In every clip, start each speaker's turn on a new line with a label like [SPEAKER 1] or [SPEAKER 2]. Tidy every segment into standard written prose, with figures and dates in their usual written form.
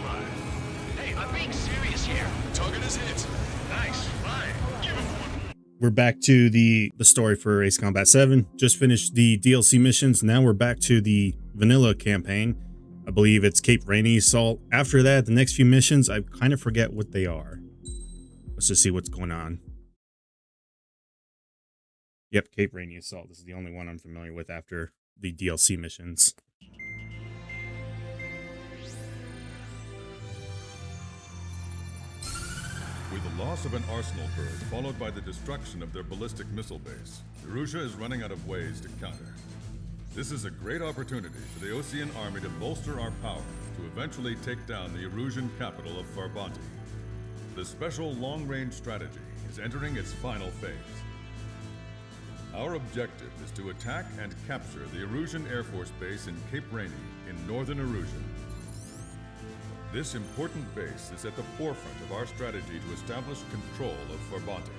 [SPEAKER 1] line. Hey, I'm being serious here. Target is hit. Nice. Fine. Give him one.
[SPEAKER 2] We're back to the story for Ace Combat 7. Just finished the DLC missions. Now we're back to the vanilla campaign. I believe it's Cape Rainy Assault. After that, the next few missions, I kind of forget what they are. Let's just see what's going on. Yep, Cape Rainy Assault. This is the only one I'm familiar with after the DLC missions.
[SPEAKER 3] With the loss of an arsenal bird followed by the destruction of their ballistic missile base, Erussia is running out of ways to counter. This is a great opportunity for the Osean army to bolster our power to eventually take down the Erusian capital of Farbanti. The special long-range strategy is entering its final phase. Our objective is to attack and capture the Erusian Air Force Base in Cape Rainy in northern Erussia. This important base is at the forefront of our strategy to establish control of Farbanti.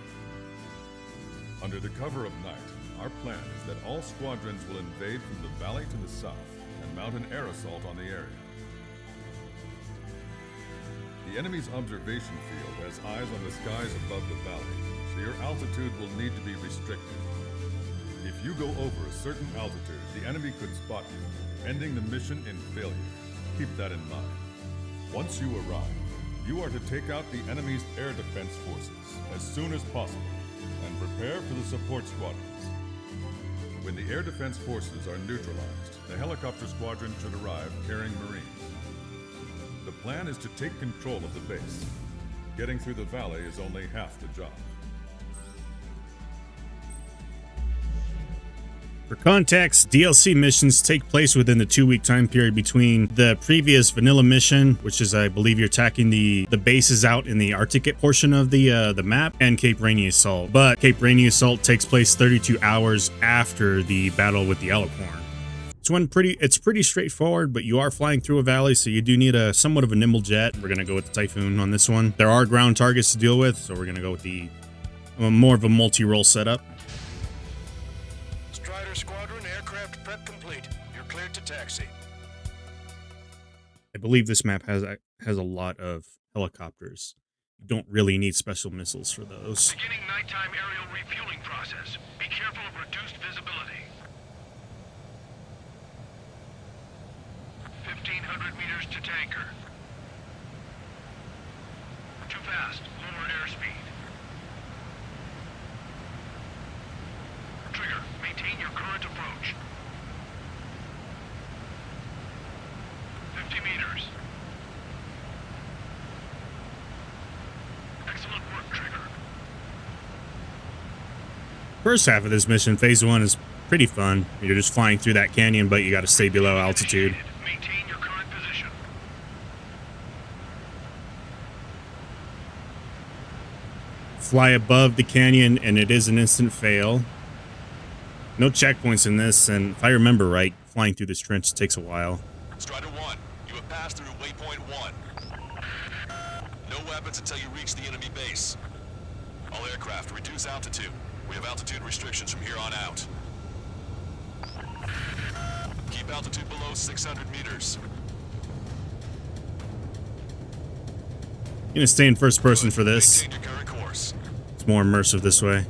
[SPEAKER 3] Under the cover of night, our plan is that all squadrons will invade from the valley to the south and mount an air assault on the area. The enemy's observation field has eyes on the skies above the valley, so your altitude will need to be restricted. If you go over a certain altitude, the enemy could spot you, ending the mission in failure. Keep that in mind. Once you arrive, you are to take out the enemy's air defense forces as soon as possible and prepare for the support squadrons. When the air defense forces are neutralized, the helicopter squadron should arrive carrying Marines. The plan is to take control of the base. Getting through the valley is only half the job.
[SPEAKER 2] For context, DLC missions take place within the 2-week time period between the previous vanilla mission, which is, I believe, you're attacking the bases out in the Arctic portion of the map, and Cape Rainy Assault. But Cape Rainy Assault takes place 32 hours after the battle with the Alicorn. It's pretty straightforward, but you are flying through a valley, so you do need a somewhat of a nimble jet. We're gonna go with the Typhoon on this one. There are ground targets to deal with, so we're gonna go with the more of a multi-role setup.
[SPEAKER 1] Squadron aircraft prep complete. You're cleared to taxi.
[SPEAKER 2] I believe this map has a lot of helicopters. You don't really need special missiles for those.
[SPEAKER 1] Beginning nighttime aerial refueling process. Be careful of reduced visibility. 1,500 meters to tanker. Too fast. Lower airspeed. Trigger, maintain your current approach. 50 meters. Excellent work, Trigger.
[SPEAKER 2] First half of this mission, phase 1, is pretty fun. You're just flying through that canyon, but you got to stay below altitude.
[SPEAKER 1] Maintain your current position.
[SPEAKER 2] Fly above the canyon, and it is an instant fail. No checkpoints in this, and if I remember right, flying through this trench takes a while.
[SPEAKER 4] Strider 1, you have passed through waypoint 1. No weapons until you reach the enemy base. All aircraft, reduce altitude. We have altitude restrictions from here on out. Keep altitude below 600 meters.
[SPEAKER 2] I'm gonna stay in first person for this.
[SPEAKER 4] Maintain your current course.
[SPEAKER 2] It's more immersive this way.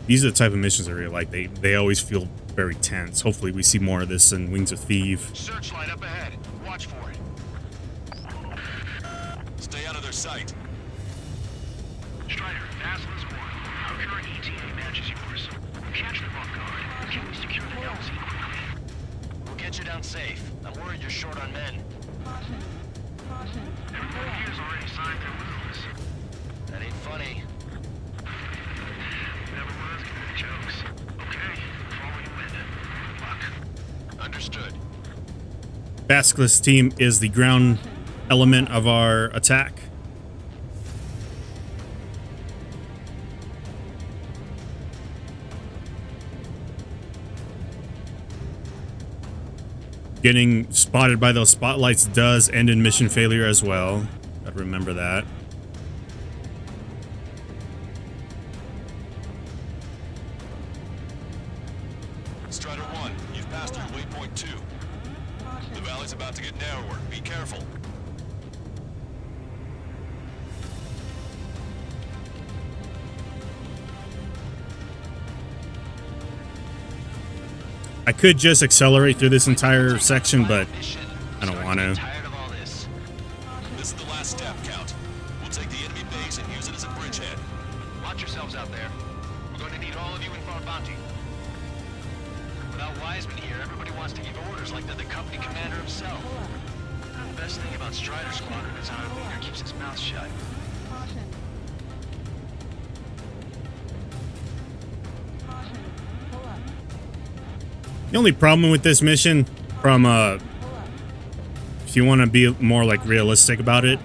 [SPEAKER 2] These are the type of missions I really like. They always feel very tense. Hopefully we see more of this in Wings of Thief.
[SPEAKER 1] Searchlight up ahead. Watch for it.
[SPEAKER 4] Stay out of their sight.
[SPEAKER 1] Strider, Aslan's 1. Our current ETA matches yours. Catch them off guard. Can we secure the LZ quickly? We'll get you down safe. I'm worried you're short on men. Everyone here's already signed their wills. That ain't funny. Never was good at jokes. Okay, follow you in. Good luck. Understood.
[SPEAKER 2] Basilisk's team is the ground element of our attack. Getting spotted by those spotlights does end in mission failure as well. Gotta remember that.
[SPEAKER 4] Strider 1, you've passed through waypoint 2. The valley's about to get narrower. Be careful.
[SPEAKER 2] I could just accelerate through this entire section, but I don't want to.
[SPEAKER 1] Tired of all this.
[SPEAKER 4] This is the last step, Count. We'll take the enemy base and use it as a bridgehead.
[SPEAKER 1] Watch yourselves out there. We're going to need all of you in for our bounty. Without Wiseman here, everybody wants to give orders like they're the company commander himself. The best thing about Strider Squadron is our leader keeps his mouth shut.
[SPEAKER 5] Caution. Caution. Pull up.
[SPEAKER 2] The only problem with this mission, from
[SPEAKER 5] Pull up.
[SPEAKER 2] if you want to be more like realistic about it,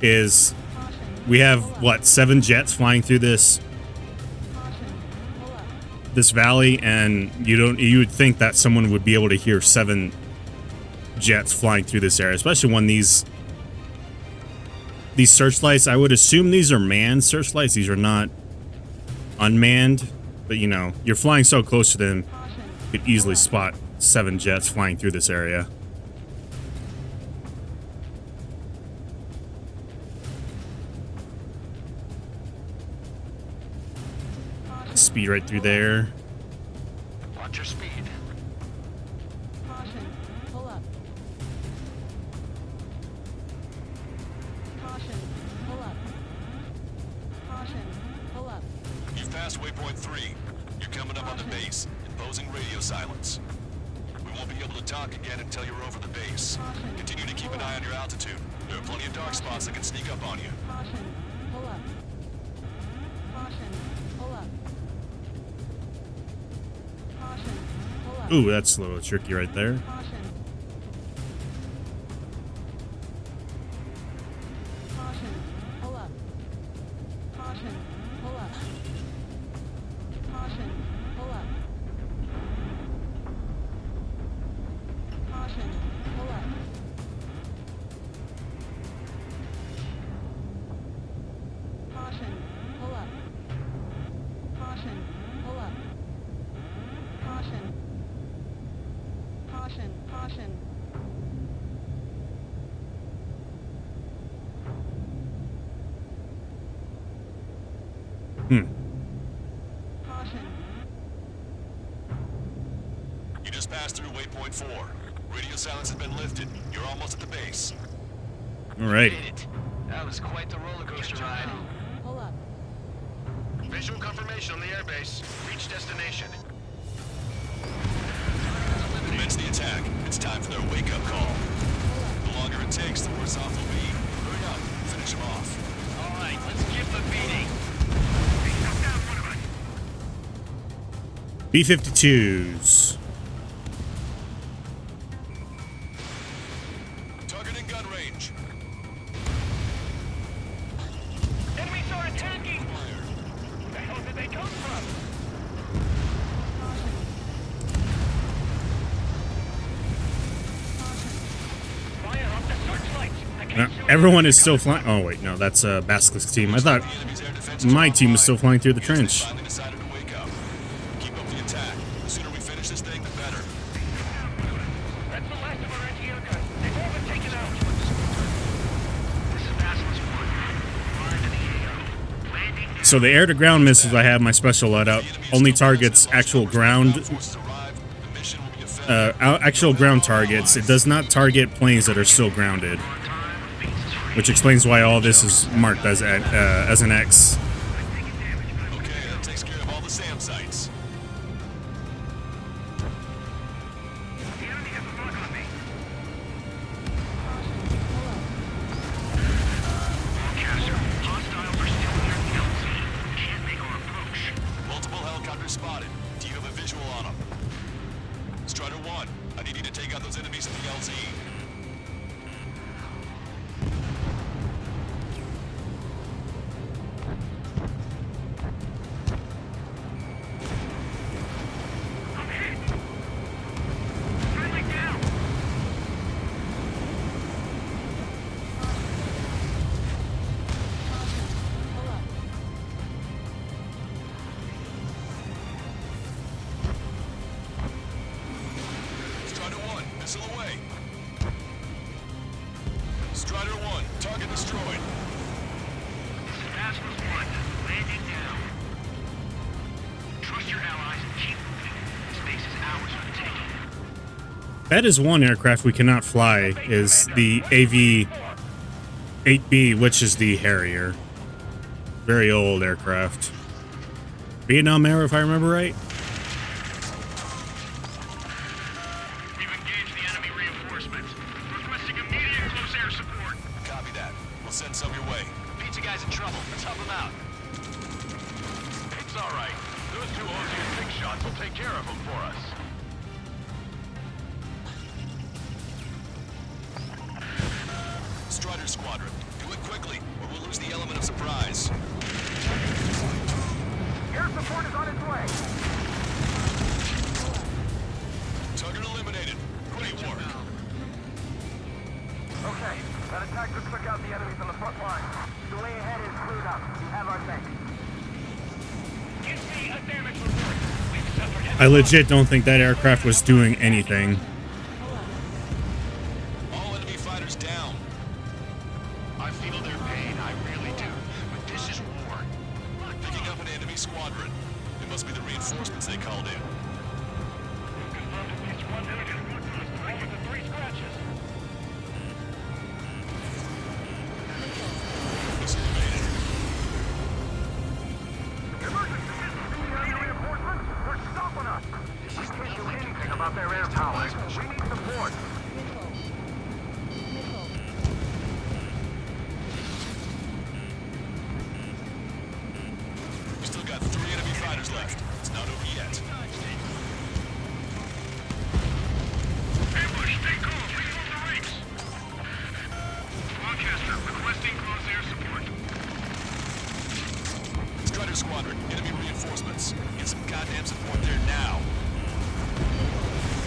[SPEAKER 2] is
[SPEAKER 5] Caution.
[SPEAKER 2] we have what, 7 jets flying through this
[SPEAKER 5] Caution. Pull up.
[SPEAKER 2] this valley, and you would think that someone would be able to hear 7 jets flying through this area, especially when these searchlights, I would assume these are manned searchlights. These are not unmanned, but you know, you're flying so close to them,
[SPEAKER 5] Caution.
[SPEAKER 2] you could easily spot 7 jets flying through this area. Speed right through there.
[SPEAKER 1] Watch your speed.
[SPEAKER 5] Caution. Pull up. Caution. Pull up. Caution. Pull up.
[SPEAKER 4] You've passed waypoint 3. You're coming up on the base, imposing radio silence. We won't be able to talk again until you're over the base. Continue to keep an eye on your altitude. There are plenty of dark spots that can sneak up on you.
[SPEAKER 5] Caution. Pull up. Caution. Pull up. Caution. Pull up.
[SPEAKER 2] Ooh, that's a little tricky right there.
[SPEAKER 5] Caution. Caution. Pull up. Caution. Pull up. Caution. Pull up. Caution. Pull up. Caution. Pull up. Caution. Pull up. Caution. Caution. Caution. Caution.
[SPEAKER 4] You just passed through waypoint 4. Radio silence has been lifted. You're almost at the base.
[SPEAKER 2] Alright.
[SPEAKER 1] Did it. That was quite the roller coaster ride.
[SPEAKER 5] Pull up.
[SPEAKER 1] Visual confirmation on the airbase. Reach destination.
[SPEAKER 4] Commence the attack. It's time for their wake-up call. The longer it takes, the worse off we'll be. Hurry up. Finish them off.
[SPEAKER 1] All right, let's give the beating.
[SPEAKER 2] B-52s.
[SPEAKER 4] Target in gun range.
[SPEAKER 1] Enemies are attacking! Where the hell did they come from? Fire up the searchlights! I can't shoot
[SPEAKER 2] Everyone is still flying. Oh wait, no, that's Basilisk's team. I thought
[SPEAKER 4] The enemy's air defense
[SPEAKER 2] my team is still flying through the trench.
[SPEAKER 4] Finally decided to wake up. Keep up the attack. The sooner we finish this thing, the better.
[SPEAKER 1] That's the last of our anti-air guns. They've all been taken out. This is Basilisk 1. Flying to the AO. Landing.
[SPEAKER 2] So the air-to-ground missiles I have my special loadout only targets actual ground,
[SPEAKER 4] Forces arrive. The mission will be a
[SPEAKER 2] actual ground targets. It does not target planes that are still grounded, which explains why all this is marked as an X.
[SPEAKER 4] Okay, that takes care of all the SAM sites. Multiple helicopters spotted. Do you have a visual on them? Strider 1, I need you to take out those enemies in the LZ.
[SPEAKER 5] Pull up.
[SPEAKER 2] That is one aircraft we cannot fly, is the AV-8B, which is the Harrier. Very old aircraft. Vietnam era, if I remember right.
[SPEAKER 1] We've engaged the enemy reinforcements. Requesting immediate close air support.
[SPEAKER 4] Copy that. We'll send some your way.
[SPEAKER 1] Pizza guy's in trouble. Let's help him out.
[SPEAKER 6] It's all right. Those two Ocean big shots will take care of them for us.
[SPEAKER 4] Strider Squadron, do it quickly, or we'll lose the element of surprise.
[SPEAKER 6] Air support is on its way.
[SPEAKER 4] Target eliminated. Great work.
[SPEAKER 6] Okay, that attack could took out the enemies on the front line. The way ahead is cleared up. We have our thanks.
[SPEAKER 1] Give me a damage report. We've suffered
[SPEAKER 2] I legit don't think that aircraft was doing anything.
[SPEAKER 4] All enemy fighters down.
[SPEAKER 1] I feel their pain, I really do. But this is war.
[SPEAKER 4] Picking up an enemy squadron. It must be the reinforcements they called in.
[SPEAKER 1] Confirmed at least one enemy. Over the 3 scratches.
[SPEAKER 4] Missile evaded.
[SPEAKER 6] Emergency! The enemy reinforcements? They're stopping us! We can't do anything about their air power. We need support.
[SPEAKER 4] We still got 3 enemy fighters left. It's not over yet.
[SPEAKER 1] Ambush, stay calm. Remove the ranks. Broadcaster, requesting close air support.
[SPEAKER 4] Strider Squadron, enemy reinforcements. Get some goddamn support there now.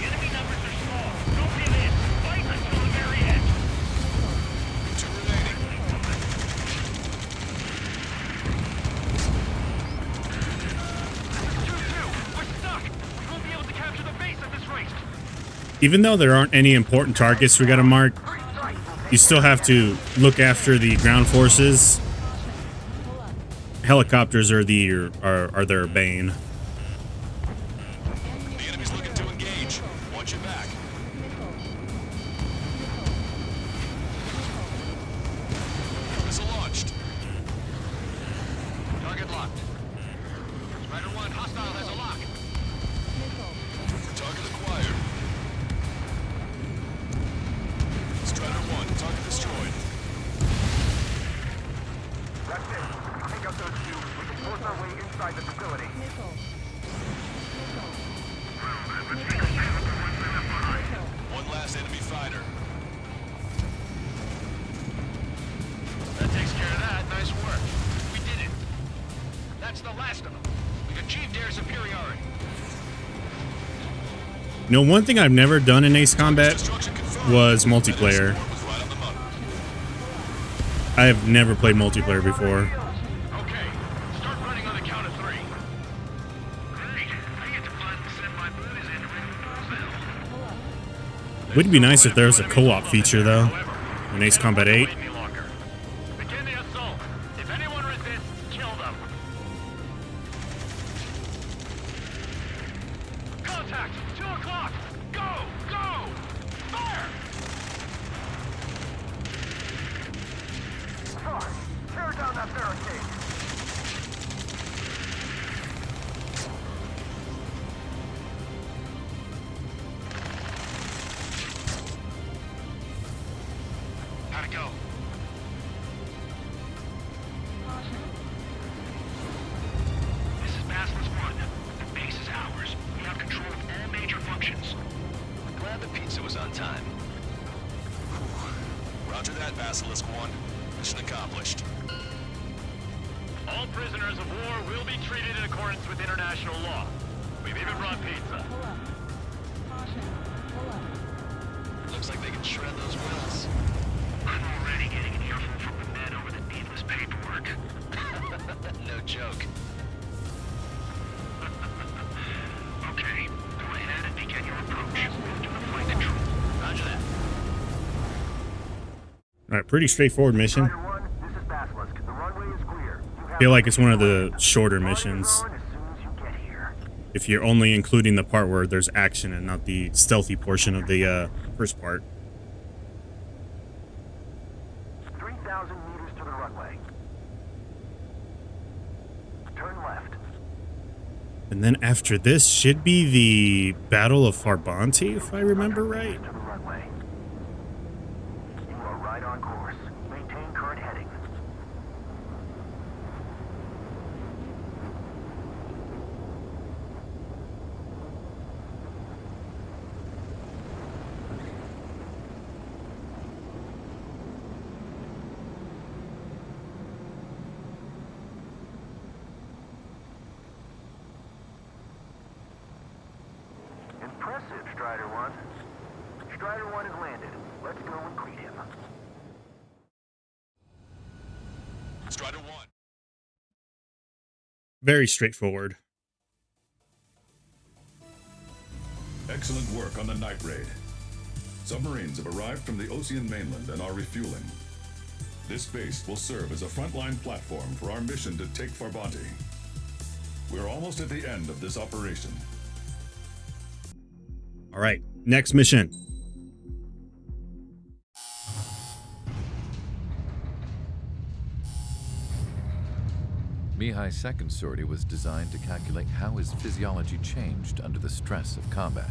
[SPEAKER 1] Enemy numbers are small. Don't give in. Fight until the very end.
[SPEAKER 4] 2 remaining.
[SPEAKER 1] We're stuck. We won't be able to capture the base at this rate.
[SPEAKER 2] Even though there aren't any important targets we gotta mark, you still have to look after the ground forces. Helicopters are their bane.
[SPEAKER 4] The enemy's looking to engage. Watch your back. Missile launched.
[SPEAKER 1] Target locked. Strider 1, hostile has a lock.
[SPEAKER 4] Target acquired. Strider 1, target destroyed.
[SPEAKER 6] That's it. Take out those two. We can force our way inside the facility.
[SPEAKER 4] One last enemy fighter.
[SPEAKER 1] That takes care of that. Nice work. We did it. That's the last of them. We've achieved air superiority.
[SPEAKER 2] You know, one thing I've never done in Ace Combat
[SPEAKER 4] Destruction confirmed.
[SPEAKER 2] was multiplayer.
[SPEAKER 4] Support was right on the money.
[SPEAKER 2] I have never played multiplayer before.
[SPEAKER 1] Okay, start running on the count of 3. Great. I get to fly and send my boys in to ring the bell.
[SPEAKER 2] Would be nice if there was a co-op feature though in Ace Combat 8.
[SPEAKER 1] Wait any longer. Begin the assault. If anyone resists, kill them. Contact! 2 o'clock! Go! Go! Fire!
[SPEAKER 6] Charge! Tear down that barricade!
[SPEAKER 1] How'd it go? This is Basilisk 1. The base is ours. We have control of all major functions.
[SPEAKER 4] Glad the pizza was on time. Roger that, Basilisk 1. Mission accomplished.
[SPEAKER 1] All prisoners of war will be treated in accordance with international law. We've even brought pizza.
[SPEAKER 5] Pull up. Caution. Pull up.
[SPEAKER 1] Looks like they can shred those wills. I'm already getting an earful from the men over the needless paperwork. No joke. Okay, go ahead and begin your approach. To the flight control. Roger that.
[SPEAKER 2] All right, pretty straightforward mission.
[SPEAKER 6] Strider 1, this is Basilisk. The runway is clear. You have
[SPEAKER 2] Feel like it's one of the shorter missions.
[SPEAKER 6] on as soon as you get here.
[SPEAKER 2] if you're only including the part where there's action and not the stealthy portion of the first part.
[SPEAKER 6] 3,000 meters to the runway. Turn left.
[SPEAKER 2] And then after this should be the Battle of Farbanti, if I remember right.
[SPEAKER 6] To the runway. You are right on course. Maintain current heading. Impressive, Strider 1. Strider 1 has landed. Let's go and greet him.
[SPEAKER 4] Strider 1.
[SPEAKER 2] Very straightforward.
[SPEAKER 3] Excellent work on the night raid. Submarines have arrived from the Ocean mainland and are refueling. This base will serve as a frontline platform for our mission to take Farbanti. We're almost at the end of this operation.
[SPEAKER 2] All right, next mission.
[SPEAKER 7] Mihai's second sortie was designed to calculate how his physiology changed under the stress of combat.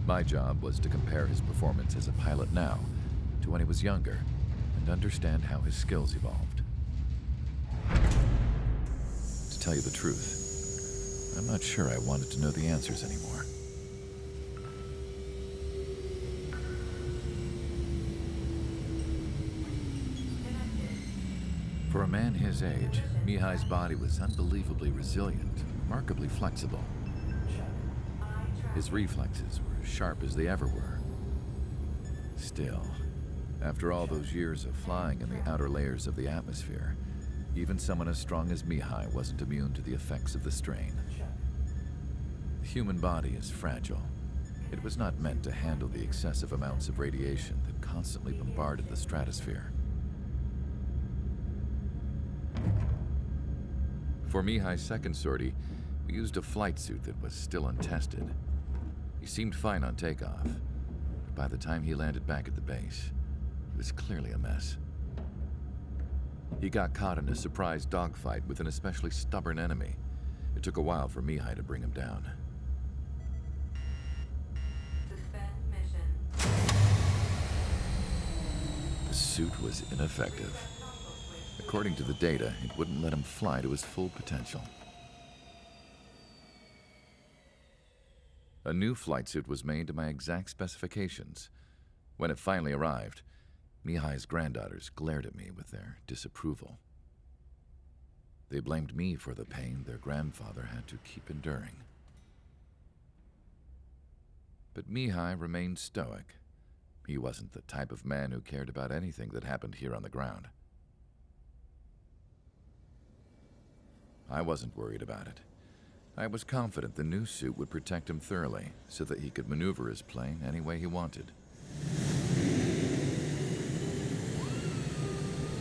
[SPEAKER 7] My job was to compare his performance as a pilot now to when he was younger and understand how his skills evolved. To tell you the truth, I'm not sure I wanted to know the answers anymore. For a man his age, Mihai's body was unbelievably resilient, remarkably flexible. His reflexes were as sharp as they ever were. Still, after all those years of flying in the outer layers of the atmosphere, even someone as strong as Mihai wasn't immune to the effects of the strain. The human body is fragile. It was not meant to handle the excessive amounts of radiation that constantly bombarded the stratosphere. For Mihai's second sortie, we used a flight suit that was still untested. He seemed fine on takeoff, but by the time he landed back at the base, it was clearly a mess. He got caught in a surprise dogfight with an especially stubborn enemy. It took a while for Mihai to bring him down. The suit was ineffective. According to the data, it wouldn't let him fly to his full potential. A new flight suit was made to my exact specifications. When it finally arrived, Mihai's granddaughters glared at me with their disapproval. They blamed me for the pain their grandfather had to keep enduring. But Mihai remained stoic. He wasn't the type of man who cared about anything that happened here on the ground. I wasn't worried about it. I was confident the new suit would protect him thoroughly so that he could maneuver his plane any way he wanted.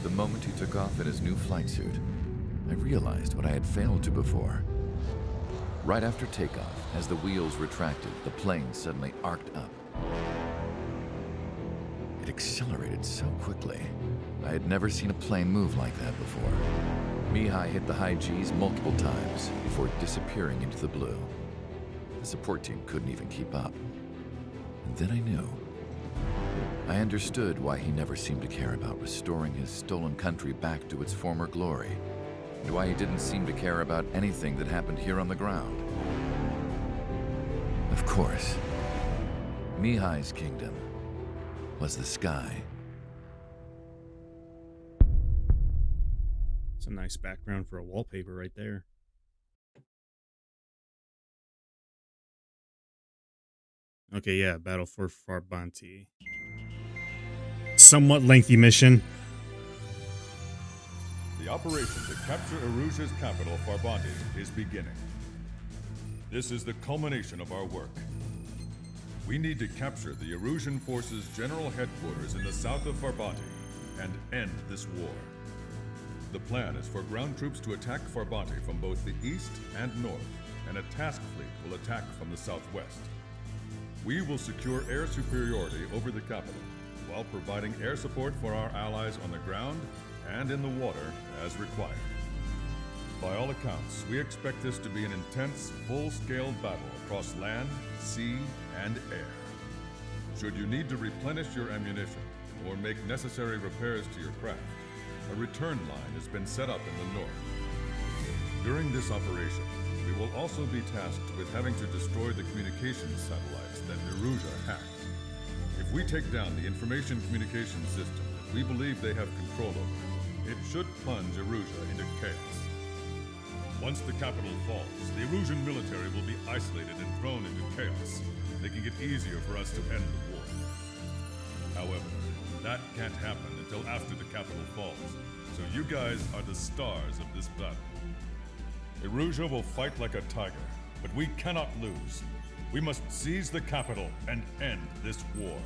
[SPEAKER 7] The moment he took off in his new flight suit, I realized what I had failed to before. Right after takeoff, as the wheels retracted, the plane suddenly arced up. It accelerated so quickly. I had never seen a plane move like that before. Mihai hit the high G's multiple times before disappearing into the blue. The support team couldn't even keep up. And then I knew. I understood why he never seemed to care about restoring his stolen country back to its former glory, and why he didn't seem to care about anything that happened here on the ground. Of course, Mihai's kingdom was the sky.
[SPEAKER 2] It's a nice background for a wallpaper right there. Okay, yeah, Battle for Farbanti. Somewhat lengthy mission.
[SPEAKER 3] The operation to capture Erusia's capital, Farbanti, is beginning. This is the culmination of our work. We need to capture the Erusian forces' general headquarters in the south of Farbanti and end this war. The plan is for ground troops to attack Farbanti from both the east and north, and a task fleet will attack from the southwest. We will secure air superiority over the capital, while providing air support for our allies on the ground and in the water as required. By all accounts, we expect this to be an intense, full-scale battle across land, sea, and air. Should you need to replenish your ammunition or make necessary repairs to your craft, a return line has been set up in the north. During this operation, we will also be tasked with having to destroy the communications satellites that Nerusia hacked. If we take down the information communication system that we believe they have control over, it should plunge Erusia into chaos. Once the capital falls, the Erusian military will be isolated and thrown into chaos, making it easier for us to end the war. However, that can't happen until after the capital falls, so you guys are the stars of this battle. Erusia will fight like a tiger, but we cannot lose. We must seize the capital and end this war.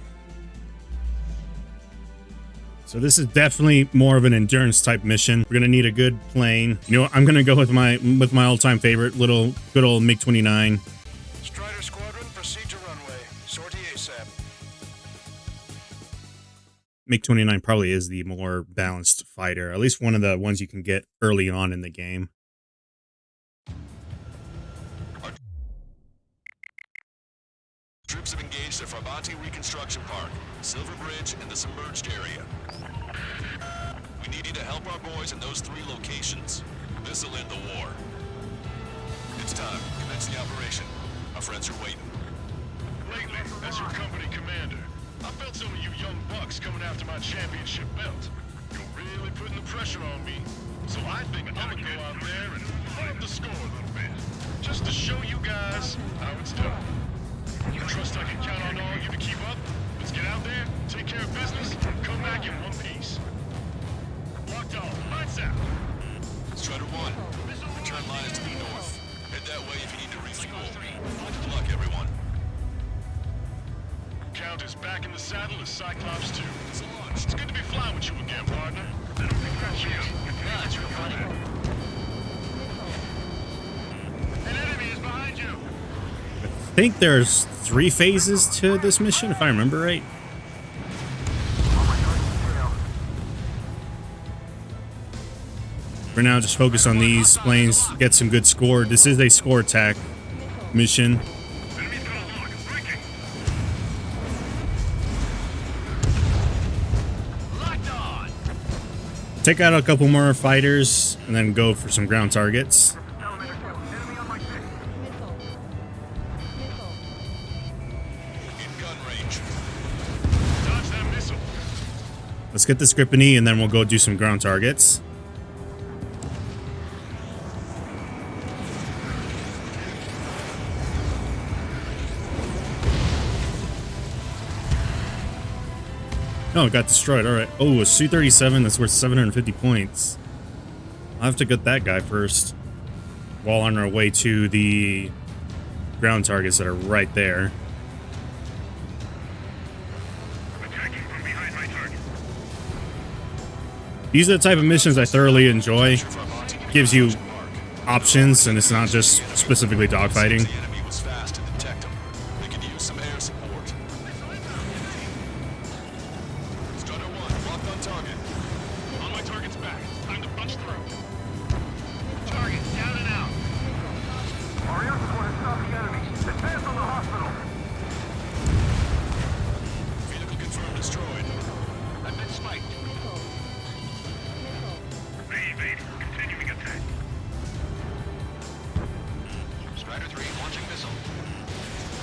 [SPEAKER 2] So this is definitely more of an endurance type mission. We're gonna need a good plane. You know what? I'm gonna go with my all-time favorite, good old MiG-29.
[SPEAKER 1] Strider Squadron, proceed to runway. Sortie ASAP.
[SPEAKER 2] MiG-29 probably is the more balanced fighter, at least one of the ones you can get early on in the game.
[SPEAKER 4] Troops have engaged at Farbanti Reconstruction Park, Silver Bridge, and the submerged area. We need you to help our boys in those 3 locations. This'll end the war. It's time. Commence the operation. Our friends are waiting.
[SPEAKER 8] Lately, as your company commander, I felt some of you young bucks coming after my championship belt. You're really putting the pressure on me. So I think I'm gonna go out there and put up the score a little bit. Just to show you guys how it's done. You trust I can count on all you to keep up? Let's get out there, take care of business, and come back in one piece. Locked on. Lights out.
[SPEAKER 4] Strider 1, return line is to the north. Head that way if you need to refuel. Good luck, everyone.
[SPEAKER 8] Count is back in the saddle as Cyclops 2.
[SPEAKER 4] It's launched.
[SPEAKER 8] It's good to be flying with you again, partner. I don't think that's you.
[SPEAKER 1] Nah, it's real funny.
[SPEAKER 8] An enemy is behind you.
[SPEAKER 2] I think there's 3 phases to this mission, if I remember right. For now, just focus on these planes, get some good score. This is a score attack mission.
[SPEAKER 8] Enemy's got a lock. Breaking.
[SPEAKER 1] Locked on!
[SPEAKER 2] Take out a couple more fighters, and then go for some ground targets.
[SPEAKER 6] Enemy on my 6.
[SPEAKER 5] Missile. Missile.
[SPEAKER 4] In gun range.
[SPEAKER 8] Dodge that missile.
[SPEAKER 2] Let's get this Grippany, and then we'll go do some ground targets. Oh, it got destroyed. All right. Oh, a Su-37 that's worth 750 points. I'll have to get that guy first. While on our way to the ground targets that are right there.
[SPEAKER 8] Attacking from behind my target.
[SPEAKER 2] These are the type of missions I thoroughly enjoy. Gives you options, and it's not just specifically dogfighting.
[SPEAKER 4] The enemy was fast to detect them. They could use some air support. Strider 1, locked on target.
[SPEAKER 8] On my target's back. Time to punch through. Target down and out.
[SPEAKER 6] Our air support has stopped the enemy. Advance on the hospital.
[SPEAKER 4] Vehicle confirmed destroyed.
[SPEAKER 1] I've been spiked.
[SPEAKER 5] Missile. Missile.
[SPEAKER 8] Evade. Continuing attack.
[SPEAKER 1] Strider 3, launching missile.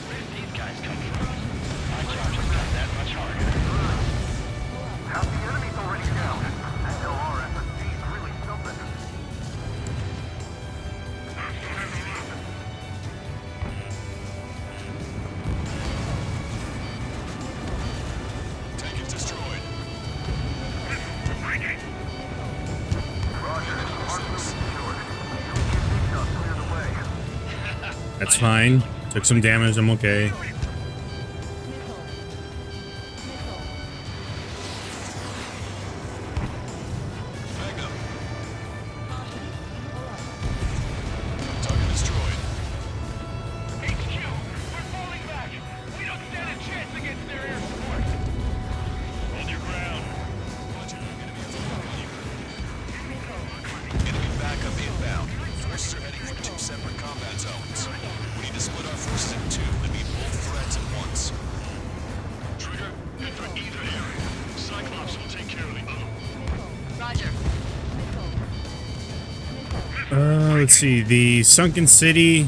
[SPEAKER 1] Where did these guys come from? My job just got that much harder.
[SPEAKER 6] Half the enemy's already down. LR FSG's really something.
[SPEAKER 4] Tank is destroyed.
[SPEAKER 8] Breaking.
[SPEAKER 6] Roger. Arsenal secured. UAV shot clear the way.
[SPEAKER 2] That's fine. Took some damage. I'm okay.
[SPEAKER 5] Missile. Missile.
[SPEAKER 4] Magnum.
[SPEAKER 5] Caution. Pull up.
[SPEAKER 4] Target destroyed. combat zones. We need to split our forces in two and meet both threats at once.
[SPEAKER 8] Trigger, head for either area. Cyclops will take care of the other one.
[SPEAKER 5] Roger.
[SPEAKER 2] Let's see, the sunken city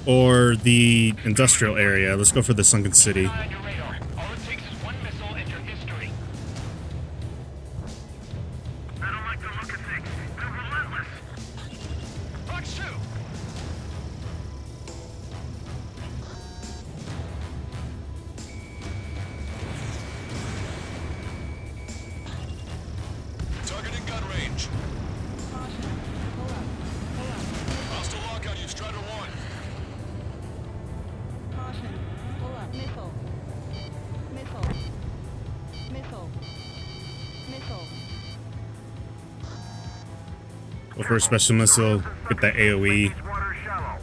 [SPEAKER 2] or the industrial area. Let's go for the sunken city.
[SPEAKER 6] Eye on your radar. All it takes is one missile and your history. I don't like the look of things. They're relentless.
[SPEAKER 8] Fox 2!
[SPEAKER 4] Target in gun range.
[SPEAKER 5] Caution. Pull up. Pull up.
[SPEAKER 4] Hostile lock on you, Strider 1.
[SPEAKER 5] Caution. Pull up. Missile. Missile. Missile. Missile.
[SPEAKER 2] Go for a special missile. Get that AoE.
[SPEAKER 6] Water shallow.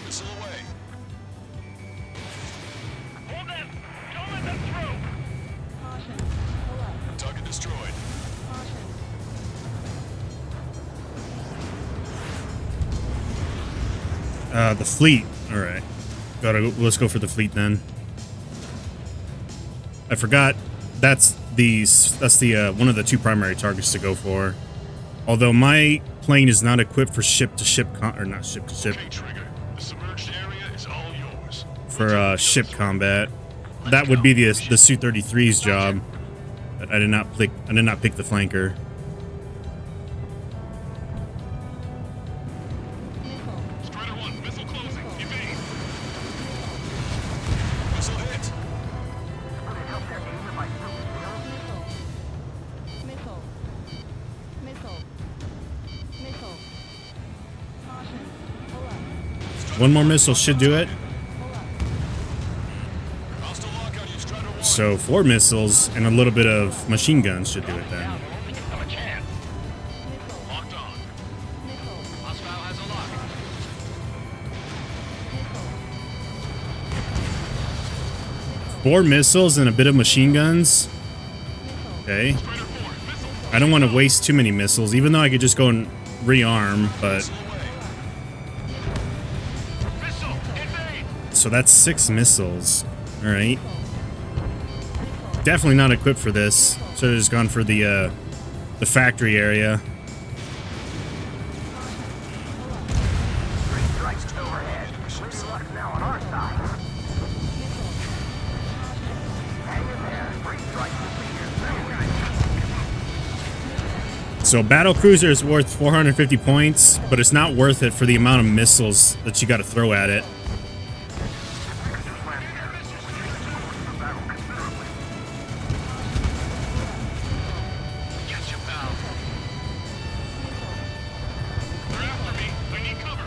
[SPEAKER 4] Missile away.
[SPEAKER 6] Hold them. Don't let them through.
[SPEAKER 5] Caution. Pull up.
[SPEAKER 4] Target destroyed.
[SPEAKER 5] Caution.
[SPEAKER 2] The fleet. All right. Let's go for the fleet then. I forgot. That's the one of the two primary targets to go for. Although my plane is not equipped for ship-to-ship or not ship-to-ship,
[SPEAKER 8] Okay, Trigger. The submerged area is all yours.
[SPEAKER 2] for ship combat. That would be the Su-33's job. But I did not pick the flanker.
[SPEAKER 5] Missile.
[SPEAKER 8] Strider 1, missile closing. Evade.
[SPEAKER 4] Missile hit.
[SPEAKER 5] Missile. Missile. Missile. Caution. Pull up.
[SPEAKER 2] One more missile should do it.
[SPEAKER 5] Pull up.
[SPEAKER 4] Hostile lock on you, Strider 1.
[SPEAKER 2] So 4 missiles and a little bit of machine guns should do it then.
[SPEAKER 6] Have a chance.
[SPEAKER 5] Missile.
[SPEAKER 8] Locked on.
[SPEAKER 5] Missile.
[SPEAKER 6] Hostile has a lock.
[SPEAKER 5] Missile.
[SPEAKER 2] 4 missiles and a bit of machine guns.
[SPEAKER 5] Missile.
[SPEAKER 2] Okay.
[SPEAKER 8] Strider 4, missile.
[SPEAKER 2] I don't want to waste too many missiles, even though I could just go and rearm, but
[SPEAKER 4] Missile away.
[SPEAKER 8] Missile, invade.
[SPEAKER 2] so that's 6 missiles. All right. Definitely not equipped for this. Should have just gone for the factory area.
[SPEAKER 6] Strikes overhead. Maybe luck's now on our side. Hang in there. Three strikes will be here soon.
[SPEAKER 2] So battle cruiser is worth 450 points, but it's not worth it for the amount of missiles that you got to throw at it.
[SPEAKER 8] Get you, pal. They're after me. I need cover.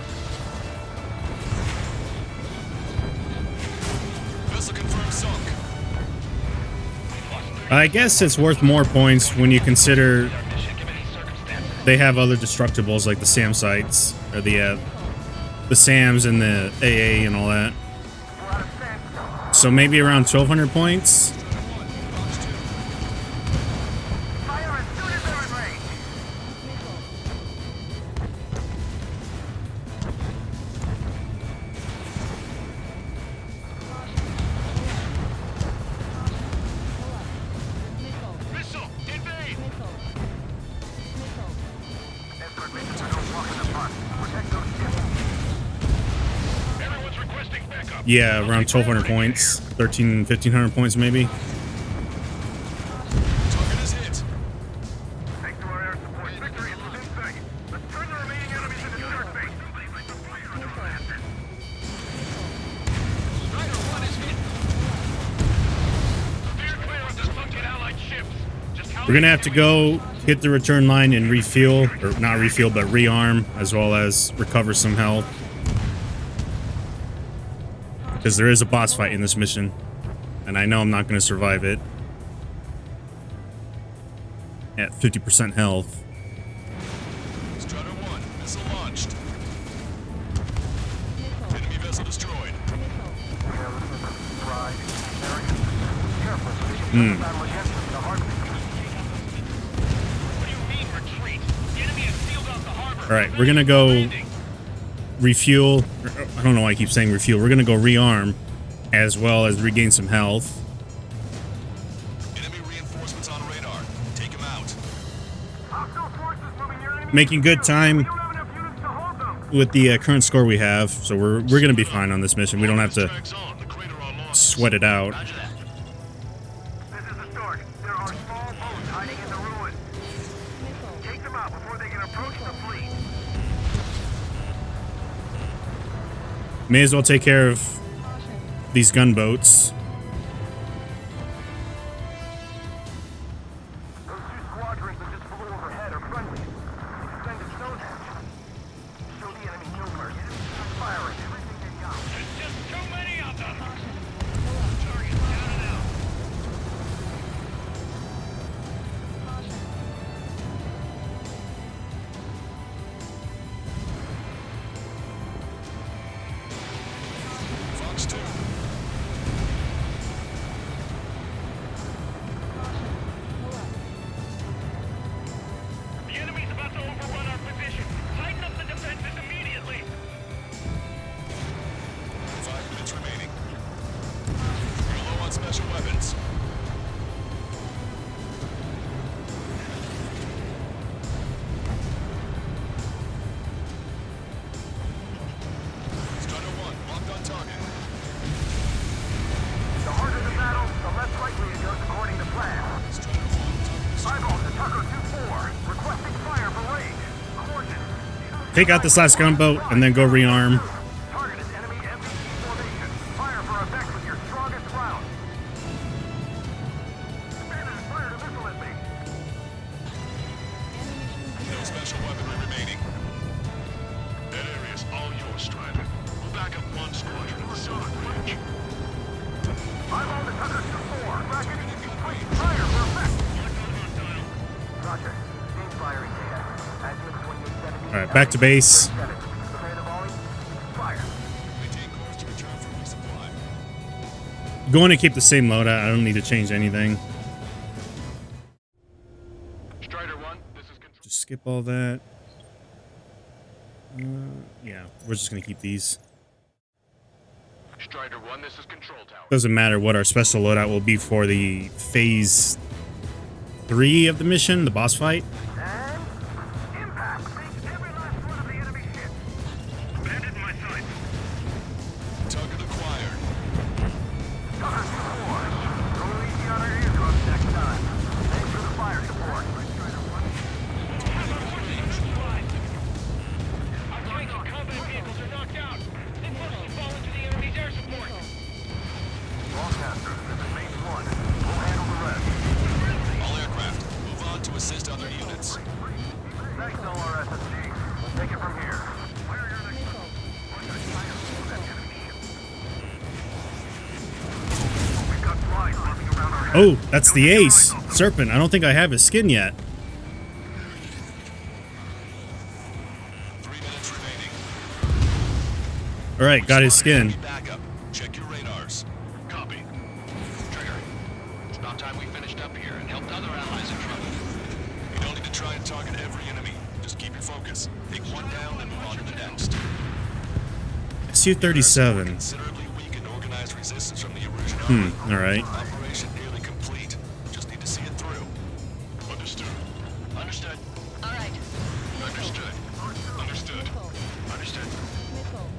[SPEAKER 4] Missile confirmed sunk.
[SPEAKER 2] I guess it's worth more points when you consider
[SPEAKER 6] Mission given these circumstances.
[SPEAKER 2] they have other destructibles like the SAM sites or the SAMs and the AA and all that.
[SPEAKER 6] We're out of sandstone.
[SPEAKER 2] So maybe around 1,200 points.
[SPEAKER 6] Fire as soon as they're in range.
[SPEAKER 8] Missile, invade.
[SPEAKER 6] Escort missions are no walk in the park. Protect those ships.
[SPEAKER 8] Everyone's requesting backup.
[SPEAKER 2] Yeah, around 1,200 points. 1,500 points maybe.
[SPEAKER 4] Target is hit.
[SPEAKER 6] Thanks to our air support, victory is within sight. Let's turn the remaining enemies into dirt bait.
[SPEAKER 8] Strider 1 is hit. Steer clear of disputed allied ships. Just how
[SPEAKER 2] We're gonna have to go hit the return line and refuel, or not refuel, but rearm, as well as recover some health. Because there is a boss fight in this mission, and I know I'm not gonna survive it at 50% health.
[SPEAKER 4] Strider 1, missile launched. Enemy vessel destroyed.
[SPEAKER 6] Pride, arrogance. Careful, so you can battle against them in a heartbeat.
[SPEAKER 8] What do you mean retreat? The enemy has sealed off the harbor.
[SPEAKER 2] All right, we're gonna go refuel. I don't know why I keep saying refuel. We're gonna go rearm, as well as regain some health.
[SPEAKER 4] Enemy reinforcements on radar. Take them out.
[SPEAKER 6] Hostile forces moving near enemy.
[SPEAKER 2] Making good time
[SPEAKER 6] We don't have enough units to hold them.
[SPEAKER 2] with the current score we have, so we're gonna be fine on this mission. We don't have to
[SPEAKER 8] Tags on. The crater on launch.
[SPEAKER 2] sweat it out.
[SPEAKER 1] Roger that.
[SPEAKER 6] This is the start. There are small boats hiding in the ruins.
[SPEAKER 5] Missile.
[SPEAKER 6] Take them out before they can approach the fleet.
[SPEAKER 2] May as well take care of
[SPEAKER 5] Caution.
[SPEAKER 2] these gunboats.
[SPEAKER 6] Those two squadrons that just flew overhead are friendly. Extended Stonehenge. Show the enemy no mercy. Firing everything they got.
[SPEAKER 8] There's just too many of them.
[SPEAKER 5] Caution. Pull up.
[SPEAKER 8] Target down and out.
[SPEAKER 5] Caution.
[SPEAKER 4] Fox 2.
[SPEAKER 5] Caution. Pull up.
[SPEAKER 8] The enemy's about to overrun our position. Tighten up the defenses immediately.
[SPEAKER 4] 5 minutes remaining. We're low on special weapons. Strider 1, locked on target.
[SPEAKER 6] The harder the battle, the less likely it goes according to plan.
[SPEAKER 4] Strider 1, target.
[SPEAKER 6] Eyeball to Tucker 2-4. Requesting fire for range. Caution.
[SPEAKER 2] Take out this last gunboat and then go rearm.
[SPEAKER 6] Target is enemy MPC formation. Fire for effect with your strongest round. Commander has fired a missile at me.
[SPEAKER 4] No special weaponry remaining.
[SPEAKER 8] That area's all yours, Strider. We'll back up one squadron in the Silver Bridge.
[SPEAKER 6] Eyeball to Tucker 2-4. Bracket complete. Fire for effect. Roger. Change firing data. Azimuth 2870.
[SPEAKER 2] All right, back to base.
[SPEAKER 6] Prepare the volley. Fire.
[SPEAKER 4] Maintain course to return for resupply.
[SPEAKER 2] Going to keep the same loadout. I don't need to change anything.
[SPEAKER 8] Strider 1, this is control.
[SPEAKER 2] Just skip all that. Yeah, we're just gonna keep these.
[SPEAKER 8] Strider 1, this is control tower.
[SPEAKER 2] Doesn't matter what our special loadout will be for the phase 3 of the mission, the boss fight.
[SPEAKER 6] And impact. Sink every last one of the enemy ships.
[SPEAKER 8] Bandit in my sights.
[SPEAKER 4] Target acquired.
[SPEAKER 6] Tucker 2-4. Go easy on our eardrums next time. Thanks for the fire support.
[SPEAKER 8] Our tanks and combat vehicles are knocked out. They mostly fall into the enemy's air support.
[SPEAKER 6] Broadcaster, this is Main 1. We'll handle the rest.
[SPEAKER 4] All aircraft, move on to assist other units.
[SPEAKER 6] Thanks, LRSSG. We'll take it from here.
[SPEAKER 5] Missile.
[SPEAKER 6] We've got flies moving around our head.
[SPEAKER 2] Oh, that's the ace. Serpent. I don't think I have his skin yet.
[SPEAKER 4] 3 minutes remaining.
[SPEAKER 2] All right, got his skin.
[SPEAKER 4] Backup. Check your radars.
[SPEAKER 8] Copy.
[SPEAKER 1] Trigger. It's about time we finished up here and helped other allies in trouble.
[SPEAKER 4] You don't need to try and target every enemy. Just keep your focus. Take one down and move on to the next.
[SPEAKER 2] Su-37.
[SPEAKER 4] Considerably weakened organized resistance from the Erusian army.
[SPEAKER 2] All right.
[SPEAKER 4] Operation nearly complete. Just need to see it through.
[SPEAKER 8] Understood.
[SPEAKER 1] Understood.
[SPEAKER 5] All right.
[SPEAKER 8] Understood. Understood.
[SPEAKER 5] Missile.
[SPEAKER 8] Understood.
[SPEAKER 5] Missile.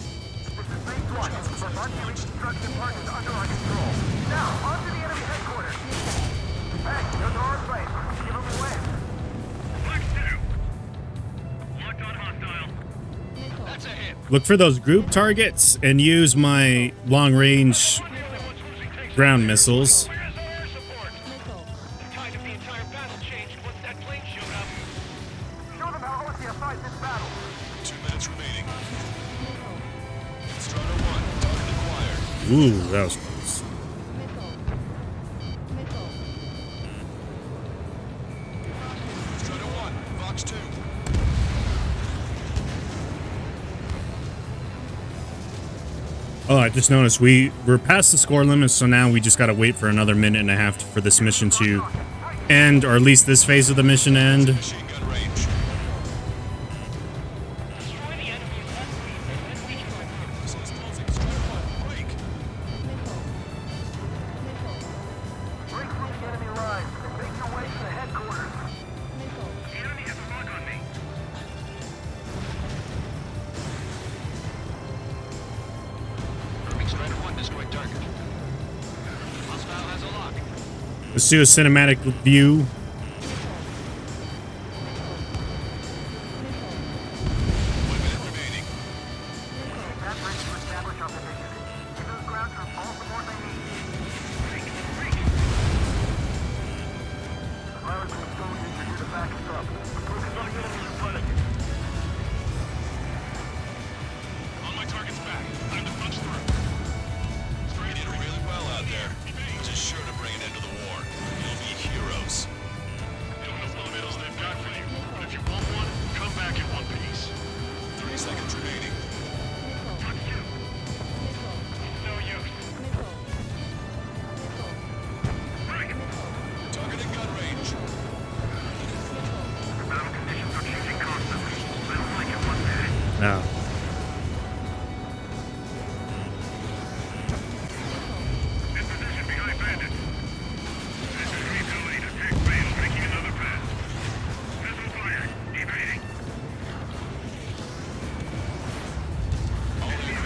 [SPEAKER 6] This is Main 1. Vermont reconstruction part is under our control. Now, on to the enemy headquarters. Hey, those are our planes. Give them away.
[SPEAKER 8] Flex 2. Locked on hostile.
[SPEAKER 5] Missile.
[SPEAKER 1] That's a hit.
[SPEAKER 2] Look for those group targets and use my long-range ground missiles.
[SPEAKER 8] Where's our air support?
[SPEAKER 5] Missile.
[SPEAKER 8] The tide of the entire battle changed once that plane showed up.
[SPEAKER 6] Show them how Ossia fights this battle.
[SPEAKER 4] 2 minutes remaining.
[SPEAKER 5] Missile.
[SPEAKER 4] Strider 1, target acquired.
[SPEAKER 2] Ooh, that was close.
[SPEAKER 5] Missile. Missile.
[SPEAKER 4] Strider 1, Fox 2.
[SPEAKER 2] Oh, I just noticed we're past the score limit, so now we just gotta wait for another minute and a half for this mission to end, or at least this phase of the mission end.
[SPEAKER 4] Machine gun range.
[SPEAKER 8] Destroy the enemy's left fleet and
[SPEAKER 1] target. Hostile has a lock.
[SPEAKER 2] Let's do a cinematic view.
[SPEAKER 4] 1 minute remaining.
[SPEAKER 6] That's ready to establish our position. Give those ground troops all the more they need. The pilots and soldiers are here to back us up. Focus on the enemy in front of you.
[SPEAKER 8] On my target's back. Time to punch through.
[SPEAKER 4] You did really well out there. Which is sure to bring an end to the war. You'll be heroes.
[SPEAKER 8] Don't know what medals they've got for you, but if you want one, come back in one piece.
[SPEAKER 4] 3 seconds remaining.
[SPEAKER 8] No use.
[SPEAKER 4] Target at gun range.
[SPEAKER 6] The battle conditions are changing constantly. I don't like it one bit.
[SPEAKER 2] No.
[SPEAKER 8] In position behind bandit. This is the ability to take bait, making another pass. Missile fire. Evading.
[SPEAKER 4] All of you,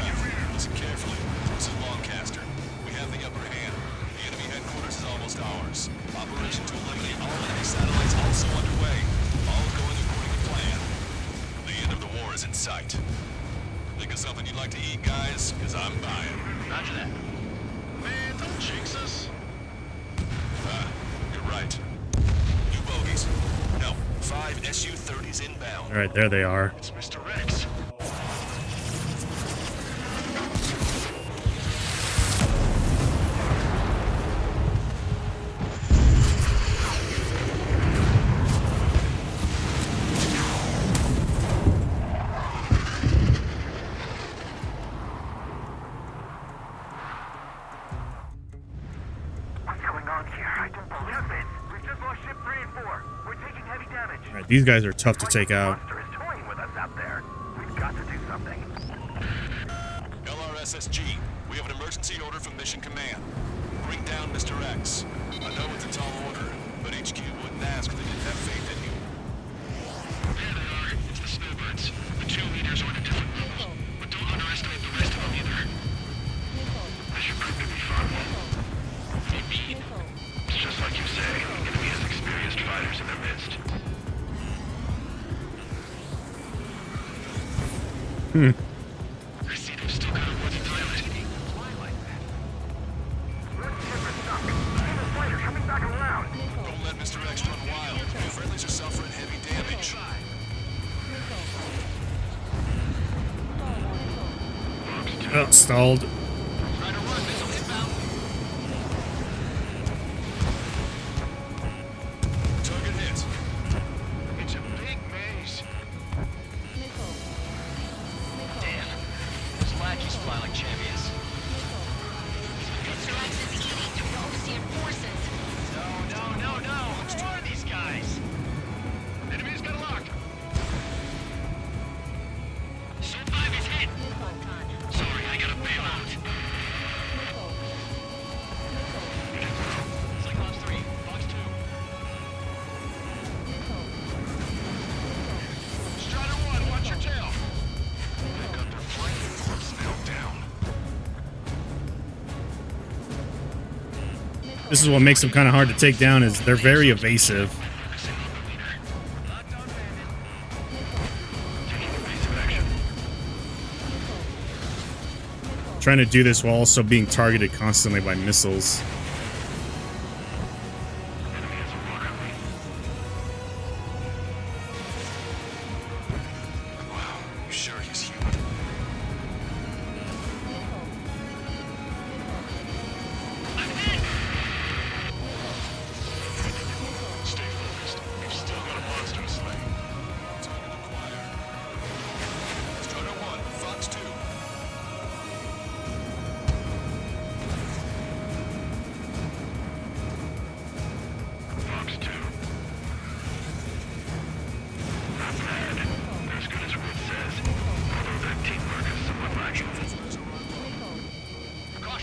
[SPEAKER 4] listen carefully. This is Lancaster. We have the upper hand. The enemy headquarters is almost ours. Operation to eliminate all enemy satellites also underway. All going according to plan. The end of the war is in sight. Think of something you'd like to eat, guys? Because I'm buying.
[SPEAKER 1] Roger that.
[SPEAKER 8] Man, don't jinx us.
[SPEAKER 4] You're right. New bogies. No, 5 Su-30s inbound.
[SPEAKER 2] All right, there they are.
[SPEAKER 8] It's Mr. Rex.
[SPEAKER 6] What's going on here? I don't believe it. We've just lost ship 3 and 4. We're taking heavy damage.
[SPEAKER 2] All right, these guys are tough to take out.
[SPEAKER 6] Monster is toying with us out there. We've got to do something.
[SPEAKER 4] LRSSG, we have an emergency order from Mission Command. Bring down Mr. X. I know it's a tall order, but HQ wouldn't ask if they didn't have faith in you.
[SPEAKER 8] There they are. It's the snowbirds. The 2 leaders are at a different level. But don't underestimate the rest of them either. This should prove to be fun. Indeed. It's just like you say. The enemy has experienced fighters in their midst. I see they've still got a wooden pilot. Fly like that.
[SPEAKER 6] One ship is stuck. See the fighter coming back around.
[SPEAKER 4] Don't let Mr. X run wild. The friendlies are suffering heavy damage.
[SPEAKER 2] Oh, stalled.
[SPEAKER 1] Try to run, missile inbound.
[SPEAKER 4] Target hit.
[SPEAKER 8] It's a big maze.
[SPEAKER 1] Damn. Those lackeys fly like champions.
[SPEAKER 9] Mr. X is eating through the Ocean forces.
[SPEAKER 1] No. Who are these guys?
[SPEAKER 8] Enemy's got a lock.
[SPEAKER 1] Soul 5 is hit.
[SPEAKER 8] Sorry, I gotta bail out.
[SPEAKER 1] Cyclops 3, Fox 2.
[SPEAKER 8] Strider 1, watch your tail. They've got their flanking force nailed down.
[SPEAKER 2] This is what makes them kind of hard to take down. Is they're very evasive.
[SPEAKER 8] Locked on bandit. Taking evasive action.
[SPEAKER 2] Trying to do this while also being targeted constantly by missiles.
[SPEAKER 8] Enemy has a lock on me.
[SPEAKER 4] Wow, you sure he's human?
[SPEAKER 8] Stay focused. We've still got a monster to slay.
[SPEAKER 4] Target acquired. Strider 1, Fox 2.
[SPEAKER 8] Fox 2. Not bad. They're as good as Wood says. Although their teamwork is somewhat lacking.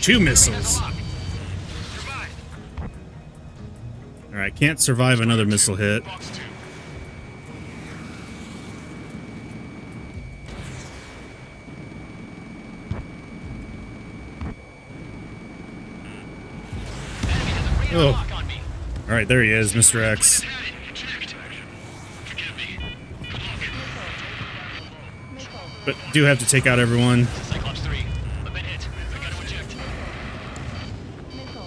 [SPEAKER 2] 2 missiles.
[SPEAKER 8] Survive.
[SPEAKER 2] All right, can't survive another missile hit.
[SPEAKER 8] Fox 2.
[SPEAKER 2] Oh.
[SPEAKER 1] lock on me.
[SPEAKER 2] All right, there he is, Mr. X. But do have to take out everyone.
[SPEAKER 1] Cyclops 3, I've been hit. I gotta eject.
[SPEAKER 5] Missile.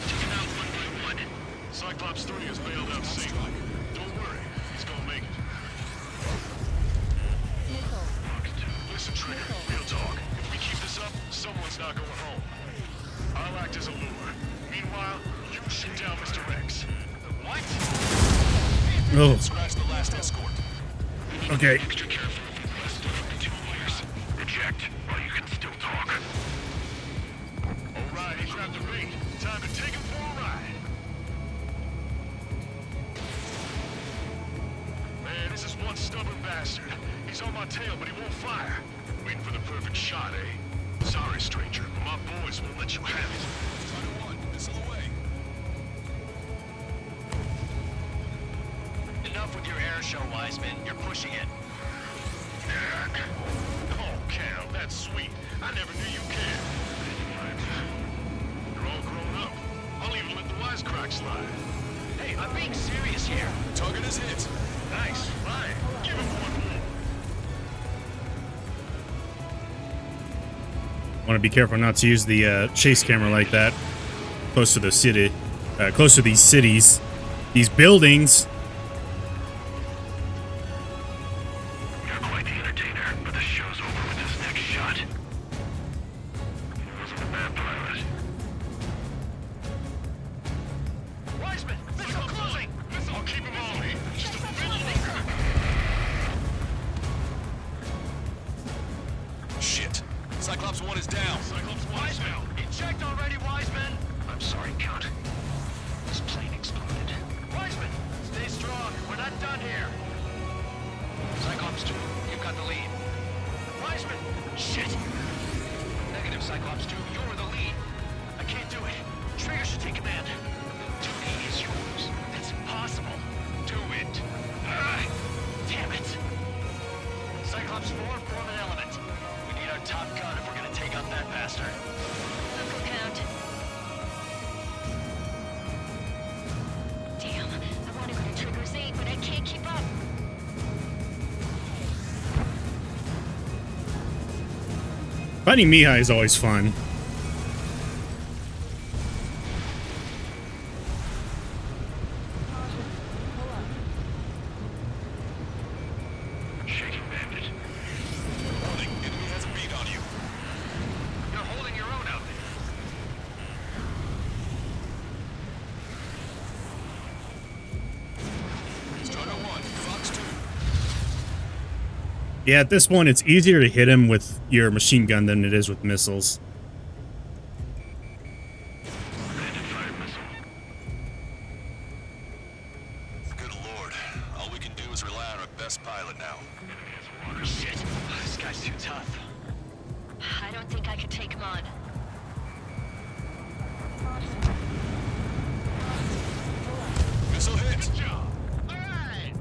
[SPEAKER 8] Take him out one by one. Cyclops 3 is bailed out safely. Don't worry, he's gonna make it.
[SPEAKER 5] Missile.
[SPEAKER 8] Listen, Trigger, real talk. If we keep this up, someone's not going home. I'll act as a lure. Meanwhile, you shoot down Mr. X.
[SPEAKER 1] What?
[SPEAKER 2] Oh,
[SPEAKER 4] Scratch the last escort.
[SPEAKER 2] okay.
[SPEAKER 8] Extra careful with the rest of the 2 wires. Eject while you can still talk. All right, he's wrapped the bait. Time to take him for a ride. Man, this is one stubborn bastard. He's on my tail, but he won't fire. Waiting for the perfect shot, eh? Sorry, stranger, but my boys won't let you have it.
[SPEAKER 4] Squadron 1, missile away.
[SPEAKER 1] Enough with your air show, Wiseman. You're pushing it.
[SPEAKER 8] Oh, Cal, that's sweet. I never knew you cared. You're all grown up. I'll even let the wisecrack slide.
[SPEAKER 1] Hey, I'm being serious here.
[SPEAKER 4] Target is hit.
[SPEAKER 8] Nice, fine. Give him one more.
[SPEAKER 2] Want to be careful not to use the chase camera like that close to the city, close to these cities, these buildings.
[SPEAKER 8] You're quite the entertainer, but the show's over with this next shot. He wasn't a bad pilot.
[SPEAKER 1] Wiseman, missile closing.
[SPEAKER 8] I'll keep him on me. Just a bit longer.
[SPEAKER 4] Shit. Cyclops 1 is down.
[SPEAKER 8] Cyclops 1 is down.
[SPEAKER 1] Eject already, Wiseman.
[SPEAKER 8] I'm sorry, Count. This plane exploded.
[SPEAKER 1] Wiseman, stay strong. We're not done here. Cyclops 2, you've got the lead. Wiseman, shit. Negative, Cyclops 2, you're the lead. I can't do it. Trigger should take command. Duty is yours. That's impossible. Do it. Damn it. Cyclops 4, form an element. We need our top gun if we're gonna take out that bastard.
[SPEAKER 9] Uncle Count. Damn, I want to go to Trigger's aid, but I can't keep up.
[SPEAKER 2] Fighting Mihai is always fun.
[SPEAKER 8] Shaking bandit.
[SPEAKER 4] Warning, enemy has a beat on you.
[SPEAKER 1] You're holding your own out there.
[SPEAKER 4] Squadron 1, Fox 2.
[SPEAKER 2] Yeah, at this point, it's easier to hit him with your machine gun than it is with missiles.
[SPEAKER 8] Bandit fired missile.
[SPEAKER 4] Good lord. All we can do is rely on our best pilot now.
[SPEAKER 1] Shit. This guy's too tough.
[SPEAKER 9] I don't think I could take him on.
[SPEAKER 4] Missile hit.
[SPEAKER 8] Good job.
[SPEAKER 1] Alright!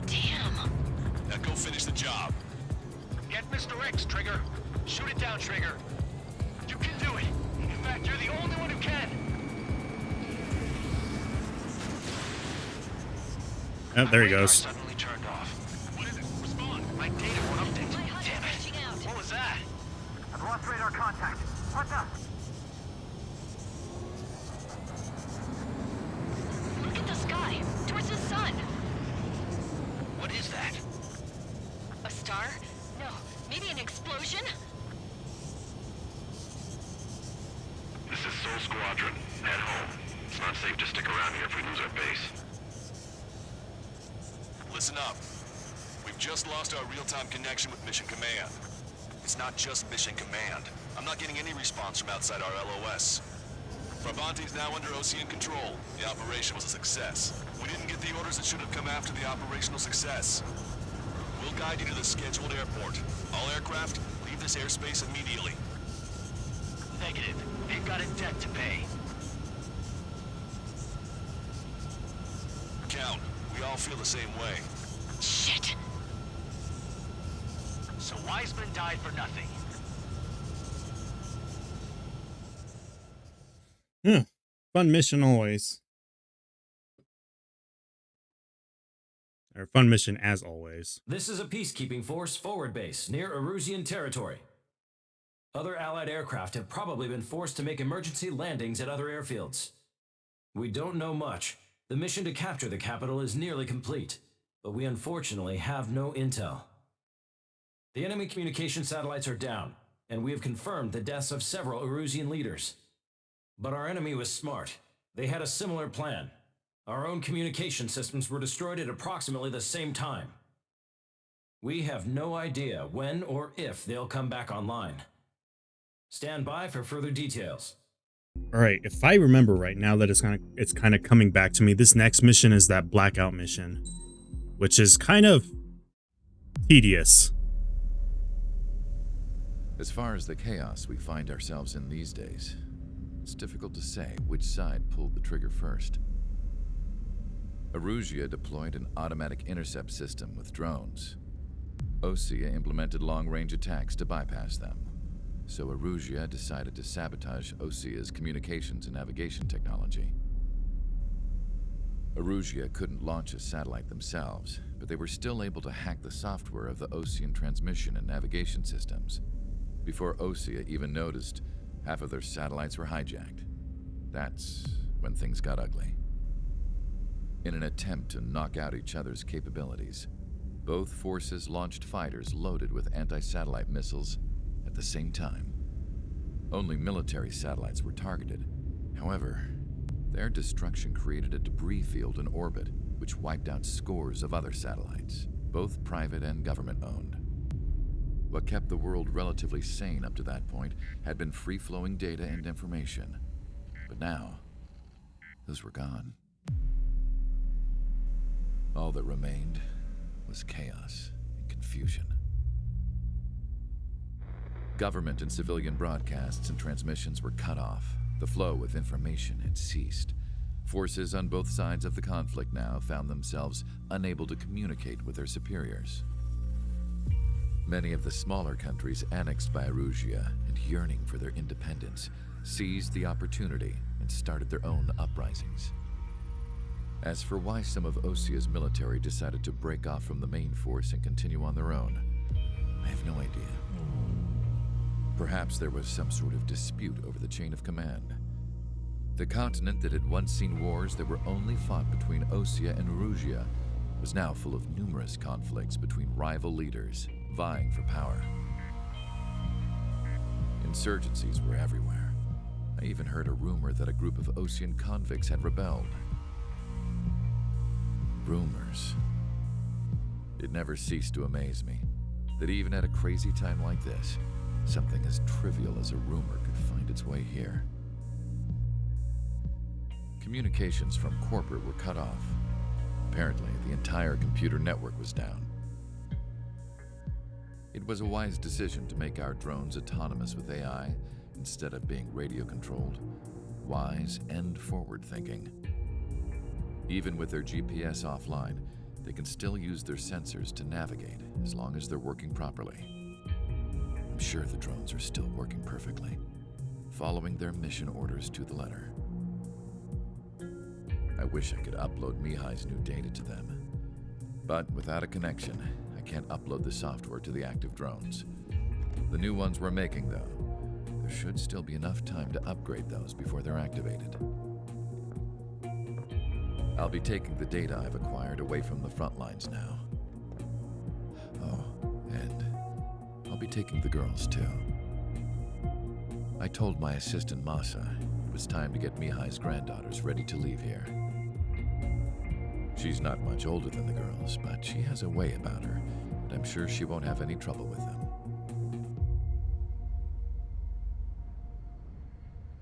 [SPEAKER 9] Damn.
[SPEAKER 4] Now go finish the job.
[SPEAKER 1] Get Mr. X, Trigger. Shoot it down, Trigger. You can do it. In fact, you're the only one who can.
[SPEAKER 2] Oh, there he
[SPEAKER 1] Radar
[SPEAKER 2] goes.
[SPEAKER 1] suddenly turned off. What is it? Respond. My data won't update.
[SPEAKER 9] My HUD
[SPEAKER 1] Damn
[SPEAKER 9] is
[SPEAKER 1] it.
[SPEAKER 9] reaching out.
[SPEAKER 1] What was that?
[SPEAKER 6] I've lost radar contact. What's up?
[SPEAKER 9] Look at the sky. Towards the sun.
[SPEAKER 1] What is that?
[SPEAKER 9] A star? No. Maybe an explosion?
[SPEAKER 8] This is Soul Squadron. Head home. It's not safe to stick around here if we lose our base.
[SPEAKER 4] Listen up. We've just lost our real-time connection with Mission Command. It's not just Mission Command. I'm not getting any response from outside our LOS. Brabante's now under OCN control. The operation was a success. We didn't get the orders that should have come after the operational success. We'll guide you to the scheduled airport. All aircraft, leave this airspace immediately.
[SPEAKER 1] Negative. They've got a debt to pay.
[SPEAKER 4] Count, we all feel the same way.
[SPEAKER 9] Shit.
[SPEAKER 1] So Wiseman died for nothing.
[SPEAKER 2] Hmm. Fun mission always. Or fun mission as always.
[SPEAKER 10] This is a peacekeeping force forward base near Erusian territory. Other Allied aircraft have probably been forced to make emergency landings at other airfields. We don't know much. The mission to capture the capital is nearly complete, but we unfortunately have no intel. The enemy communication satellites are down, and we have confirmed the deaths of several Erusian leaders. But our enemy was smart. They had a similar plan. Our own communication systems were destroyed at approximately the same time. We have no idea when or if they'll come back online. Stand by for further details.
[SPEAKER 2] All right, if I remember right now that it's kind of coming back to me, this next mission is that blackout mission, which is kind of tedious.
[SPEAKER 7] As far as the chaos we find ourselves in these days, it's difficult to say which side pulled the trigger first. Erusia deployed an automatic intercept system with drones. Osea implemented long-range attacks to bypass them. So Erusia decided to sabotage Osea's communications and navigation technology. Erusia couldn't launch a satellite themselves, but they were still able to hack the software of the Osean transmission and navigation systems. Before Osea even noticed, half of their satellites were hijacked. That's when things got ugly. In an attempt to knock out each other's capabilities, both forces launched fighters loaded with anti-satellite missiles at the same time. Only military satellites were targeted. However, their destruction created a debris field in orbit, which wiped out scores of other satellites, both private and government-owned. What kept the world relatively sane up to that point had been free-flowing data and information. But now, those were gone. All that remained was chaos and confusion. Government and civilian broadcasts and transmissions were cut off. The flow of information had ceased. Forces on both sides of the conflict now found themselves unable to communicate with their superiors. Many of the smaller countries annexed by Erusia and yearning for their independence seized the opportunity and started their own uprisings. As for why some of Osea's military decided to break off from the main force and continue on their own, I have no idea. Perhaps there was some sort of dispute over the chain of command. The continent that had once seen wars that were only fought between Osea and Erusia was now full of numerous conflicts between rival leaders vying for power. Insurgencies were everywhere. I even heard a rumor that a group of Osean convicts had rebelled. Rumors. It never ceased to amaze me that even at a crazy time like this, something as trivial as a rumor could find its way here. Communications from corporate were cut off. Apparently, the entire computer network was down. It was a wise decision to make our drones autonomous with AI instead of being radio-controlled. Wise and forward-thinking. Even with their GPS offline, they can still use their sensors to navigate as long as they're working properly. I'm sure the drones are still working perfectly, following their mission orders to the letter. I wish I could upload Mihai's new data to them. But without a connection, I can't upload the software to the active drones. The new ones we're making, though, there should still be enough time to upgrade those before they're activated. I'll be taking the data I've acquired away from the front lines now. Oh, and I'll be taking the girls, too. I told my assistant Masa it was time to get Mihai's granddaughters ready to leave here. She's not much older than the girls, but she has a way about her, and I'm sure she won't have any trouble with them.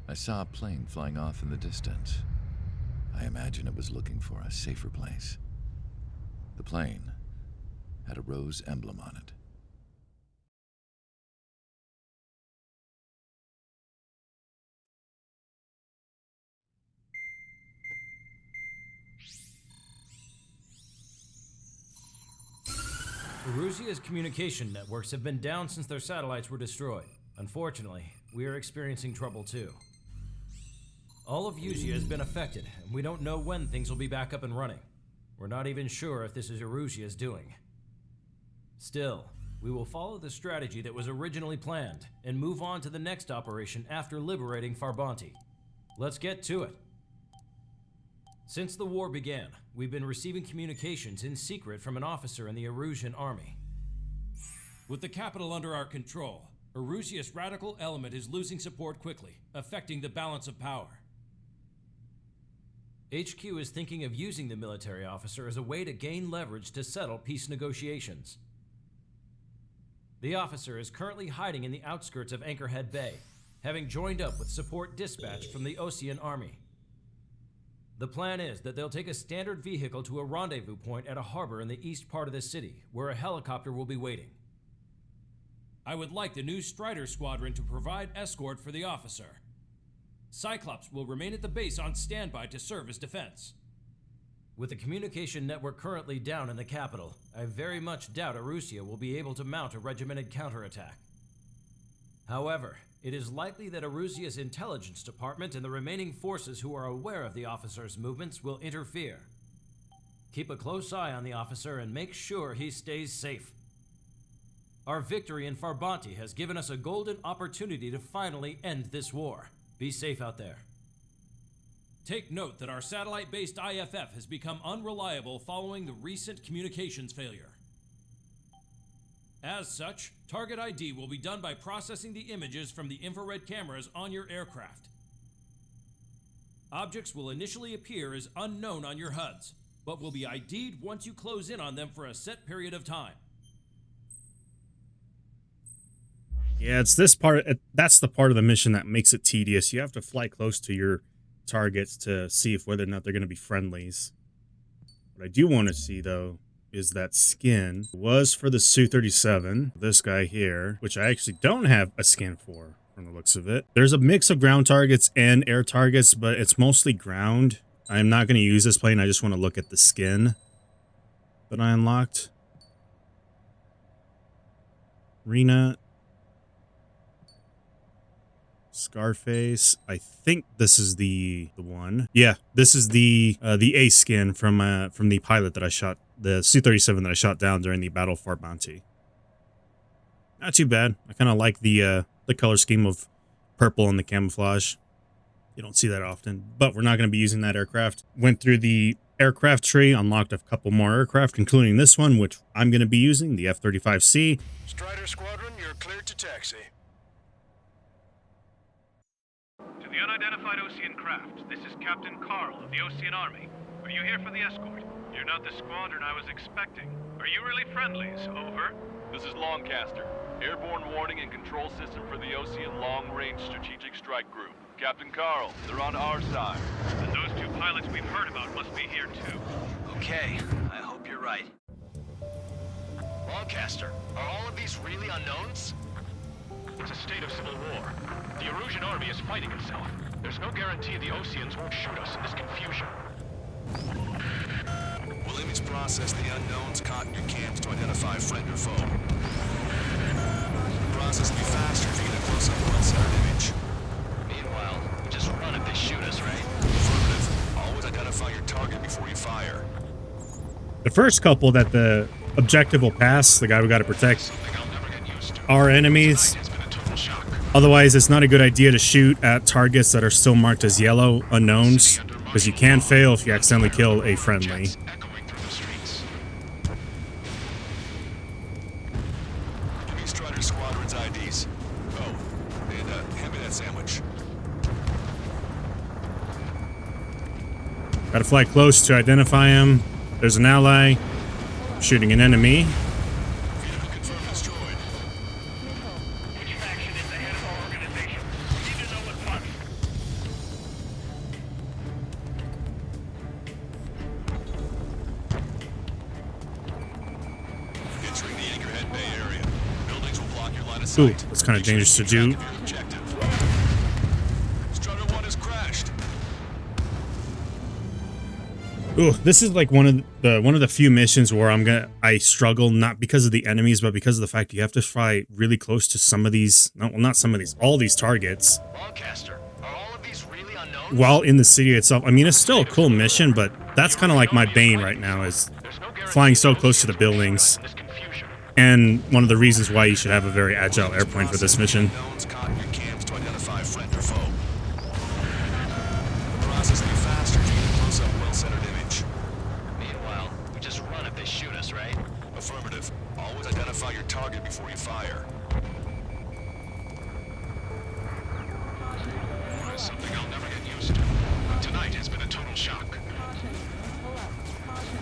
[SPEAKER 7] I saw a plane flying off in the distance. I imagine it was looking for a safer place. The plane had a rose emblem on it.
[SPEAKER 10] Erusia's communication networks have been down since their satellites were destroyed. Unfortunately, we are experiencing trouble too. All of Usia has been affected, and we don't know when things will be back up and running. We're not even sure if this is Erusia's doing. Still, we will follow the strategy that was originally planned, and move on to the next operation after liberating Farbanti. Let's get to it. Since the war began, we've been receiving communications in secret from an officer in the Erusian army.
[SPEAKER 11] With the capital under our control, Erusia's radical element is losing support quickly, affecting the balance of power.
[SPEAKER 10] HQ is thinking of using the military officer as a way to gain leverage to settle peace negotiations. The officer is currently hiding in the outskirts of Anchorhead Bay, having joined up with support dispatched from the Osean army. The plan is that they'll take a standard vehicle to a rendezvous point at a harbor in the east part of the city, where a helicopter will be waiting.
[SPEAKER 11] I would like the new Strider Squadron to provide escort for the officer. Cyclops will remain at the base on standby to serve as defense.
[SPEAKER 10] With the communication network currently down in the capital, I very much doubt Erusia will be able to mount a regimented counterattack. However, it is likely that Erusia's intelligence department and the remaining forces who are aware of the officer's movements will interfere. Keep a close eye on the officer and make sure he stays safe. Our victory in Farbanti has given us a golden opportunity to finally end this war. Be safe out there.
[SPEAKER 11] Take note that our satellite-based IFF has become unreliable following the recent communications failure. As such, target ID will be done by processing the images from the infrared cameras on your aircraft. Objects will initially appear as unknown on your HUDs, but will be ID'd once you close in on them for a set period of time.
[SPEAKER 2] Yeah, it's this part. That's the part of the mission that makes it tedious. You have to fly close to your targets to see if whether or not they're going to be friendlies. What I do want to see, though, is that skin was for the Su-37, this guy here, which I actually don't have a skin for from the looks of it. There's a mix of ground targets and air targets, but it's mostly ground. I'm not going to use this plane. I just want to look at the skin that I unlocked. Rena. Scarface. I think this is the one. Yeah, this is the A skin from the pilot that I shot, the Su-37 that I shot down during the Battle for Farbanti. Not too bad. I kind of like the color scheme of purple and the camouflage. You don't see that often, but we're not going to be using that aircraft. Went through the aircraft tree, unlocked a couple more aircraft, including this one, which I'm going to be using, the F-35C.
[SPEAKER 8] Strider Squadron, you're cleared to taxi.
[SPEAKER 12] To the unidentified Osean craft, this is Captain Carl of the Osean Army. Are you here for the escort? You're not the squadron I was expecting. Are you really friendlies? Over.
[SPEAKER 4] This is Longcaster. Airborne warning and control system for the Osean Long Range Strategic Strike Group. Captain Carl, they're on our side.
[SPEAKER 12] And those two pilots we've heard about must be here too.
[SPEAKER 1] Okay, I hope you're right. Longcaster, are all of these really unknowns?
[SPEAKER 12] It's a state of civil war. The Erusian army is fighting itself. There's no guarantee the Oseans won't shoot us in this confusion.
[SPEAKER 4] We'll image process the unknowns caught in your cams to identify friend or foe. The process will be faster if you get a close-up one-centered image.
[SPEAKER 1] Meanwhile, we just run if they shoot us, right?
[SPEAKER 4] Affirmative. Always identify your target before you fire.
[SPEAKER 2] The first couple that the objective will pass, the guy we got to protect, are enemies. Otherwise, it's not a good idea to shoot at targets that are still marked as yellow, unknowns, because you can fail if you accidentally kill a friendly.
[SPEAKER 4] Give me Strider Squadron's IDs. Oh, and hand me that sandwich.
[SPEAKER 2] Gotta fly close to identify him. There's an ally shooting an enemy.
[SPEAKER 4] Vehicle confirmed destroyed.
[SPEAKER 12] Which faction is the head of our organization? We need to know at once.
[SPEAKER 4] Entering the Anchorhead Bay area. Buildings will block your line of
[SPEAKER 2] Ooh,
[SPEAKER 4] sight.
[SPEAKER 2] that's kind of dangerous to do.
[SPEAKER 4] Objective. Strider 1 has crashed.
[SPEAKER 2] Ooh, this is like one of the few missions where I struggle, not because of the enemies, but because of the fact you have to fly really close to some of these, all these targets.
[SPEAKER 1] Longcaster, are all of these really unknown?
[SPEAKER 2] while in the city itself. I mean, it's still a cool mission, but that's kind of like my bane right now, is flying so close to the buildings. And one of the reasons why you should have a very agile airplane for this mission.
[SPEAKER 4] Unknowns caught in your cams to identify friend or foe. The process will be faster if you get a close-up, well-centered image.
[SPEAKER 1] Meanwhile, we just run if they shoot us, right?
[SPEAKER 4] Affirmative. Always identify your target before you fire.
[SPEAKER 8] Something I'll never get used to. Tonight has been a total shock.
[SPEAKER 5] Caution. Pull up. Caution.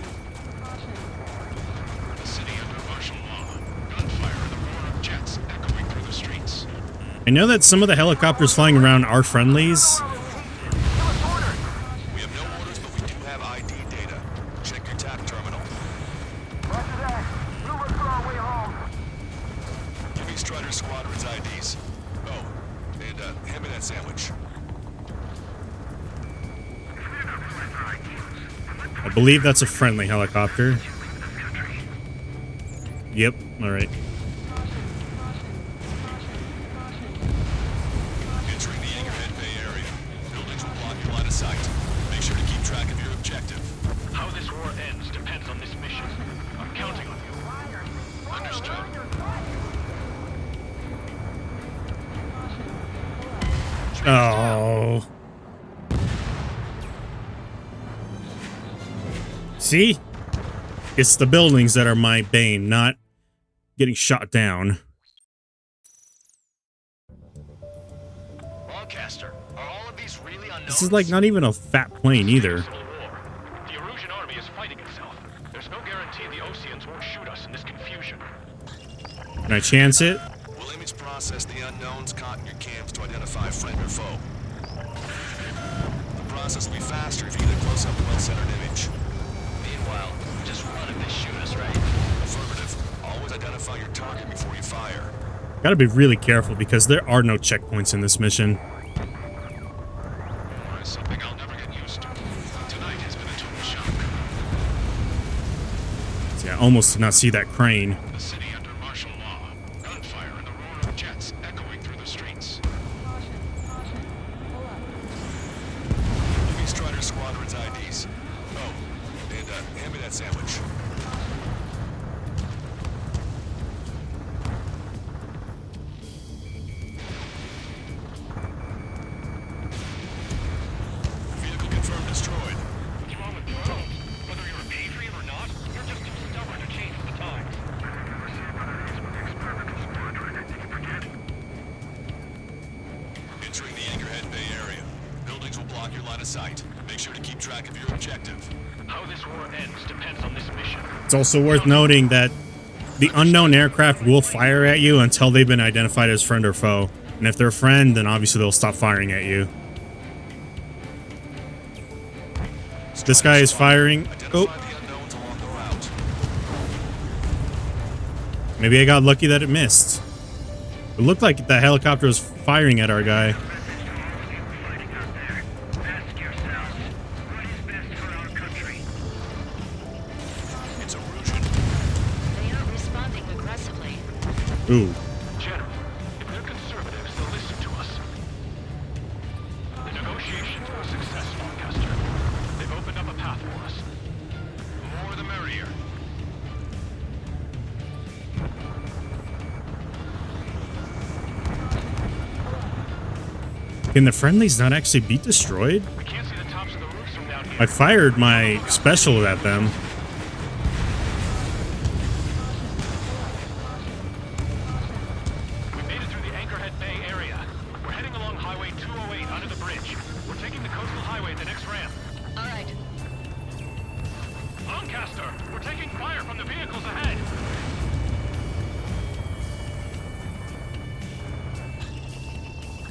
[SPEAKER 5] Caution.
[SPEAKER 8] The city under martial law. Gunfire and the roar of jets echoing through the streets.
[SPEAKER 2] I know that some of the helicopters flying around are friendlies.
[SPEAKER 4] We have no orders, but we do have ID data. Check your TAC terminal.
[SPEAKER 6] Roger that. We'll look for our way home.
[SPEAKER 4] Give me Strider Squadron's IDs. Oh, and hand me that sandwich.
[SPEAKER 2] I believe that's a friendly helicopter. Yep, alright.
[SPEAKER 4] Entering the Anchorhead Bay area. Buildings will block your line of sight. Make sure to keep track of your objective.
[SPEAKER 12] How this war ends depends on this mission. I'm counting on you. Understood.
[SPEAKER 2] Oh. See? It's the buildings that are my bane, not getting shot down.
[SPEAKER 1] Lancaster, are all of these really unknowns?
[SPEAKER 2] This is like not even a fat plane either.
[SPEAKER 12] Civil war. The Erusian army is fighting itself. There's no guarantee the Oseans won't shoot us in this confusion.
[SPEAKER 2] Can I chance it?
[SPEAKER 4] We'll image process the unknowns caught in your cams to identify friend or foe. The process will be faster if you get a close-up, well-centered image.
[SPEAKER 1] Meanwhile, just run if they shoot us, right?
[SPEAKER 4] Affirmative. Always identify your target before you fire.
[SPEAKER 2] Gotta be really careful because there are no checkpoints in this mission.
[SPEAKER 8] Something I'll never get used to. Tonight has been a total shock.
[SPEAKER 2] See, I almost did not see that crane.
[SPEAKER 8] The city under martial law. Gunfire and the roar of jets echoing through the streets.
[SPEAKER 5] Caution. Caution. Pull up.
[SPEAKER 4] Give me Strider Squadron's IDs. Oh, and hand me that sandwich. Vehicle confirmed destroyed.
[SPEAKER 12] What's wrong with drones? Whether you're a patriot or not, you're just too stubborn to change with the times.
[SPEAKER 4] Entering the Anchorhead Bay area. Buildings will block your line of sight. Make sure to keep track of your objective.
[SPEAKER 12] How this war ends depends on this mission.
[SPEAKER 2] It's also worth noting that the unknown aircraft will fire at you until they've been identified as friend or foe. And if they're a friend, then obviously they'll stop firing at you. This guy is firing. Oh,
[SPEAKER 4] Identify the unknowns along the route.
[SPEAKER 2] maybe I got lucky that it missed. It looked like the helicopter was firing at our guy.
[SPEAKER 4] It's Erusian.
[SPEAKER 9] They aren't responding aggressively.
[SPEAKER 2] Ooh.
[SPEAKER 12] General, if they're conservatives, they'll listen to us. The negotiations were a success, Lancaster. They've opened up a path for us. The more the merrier.
[SPEAKER 2] Can the friendlies not actually be destroyed?
[SPEAKER 12] We can't see the tops of the roofs from down here.
[SPEAKER 2] I fired my special at them.
[SPEAKER 12] We made it through the Anchorhead Bay area. We're heading along Highway 208 under the bridge. We're taking the coastal highway at the next ramp.
[SPEAKER 9] All right.
[SPEAKER 12] Lancaster, we're taking fire from the vehicles ahead.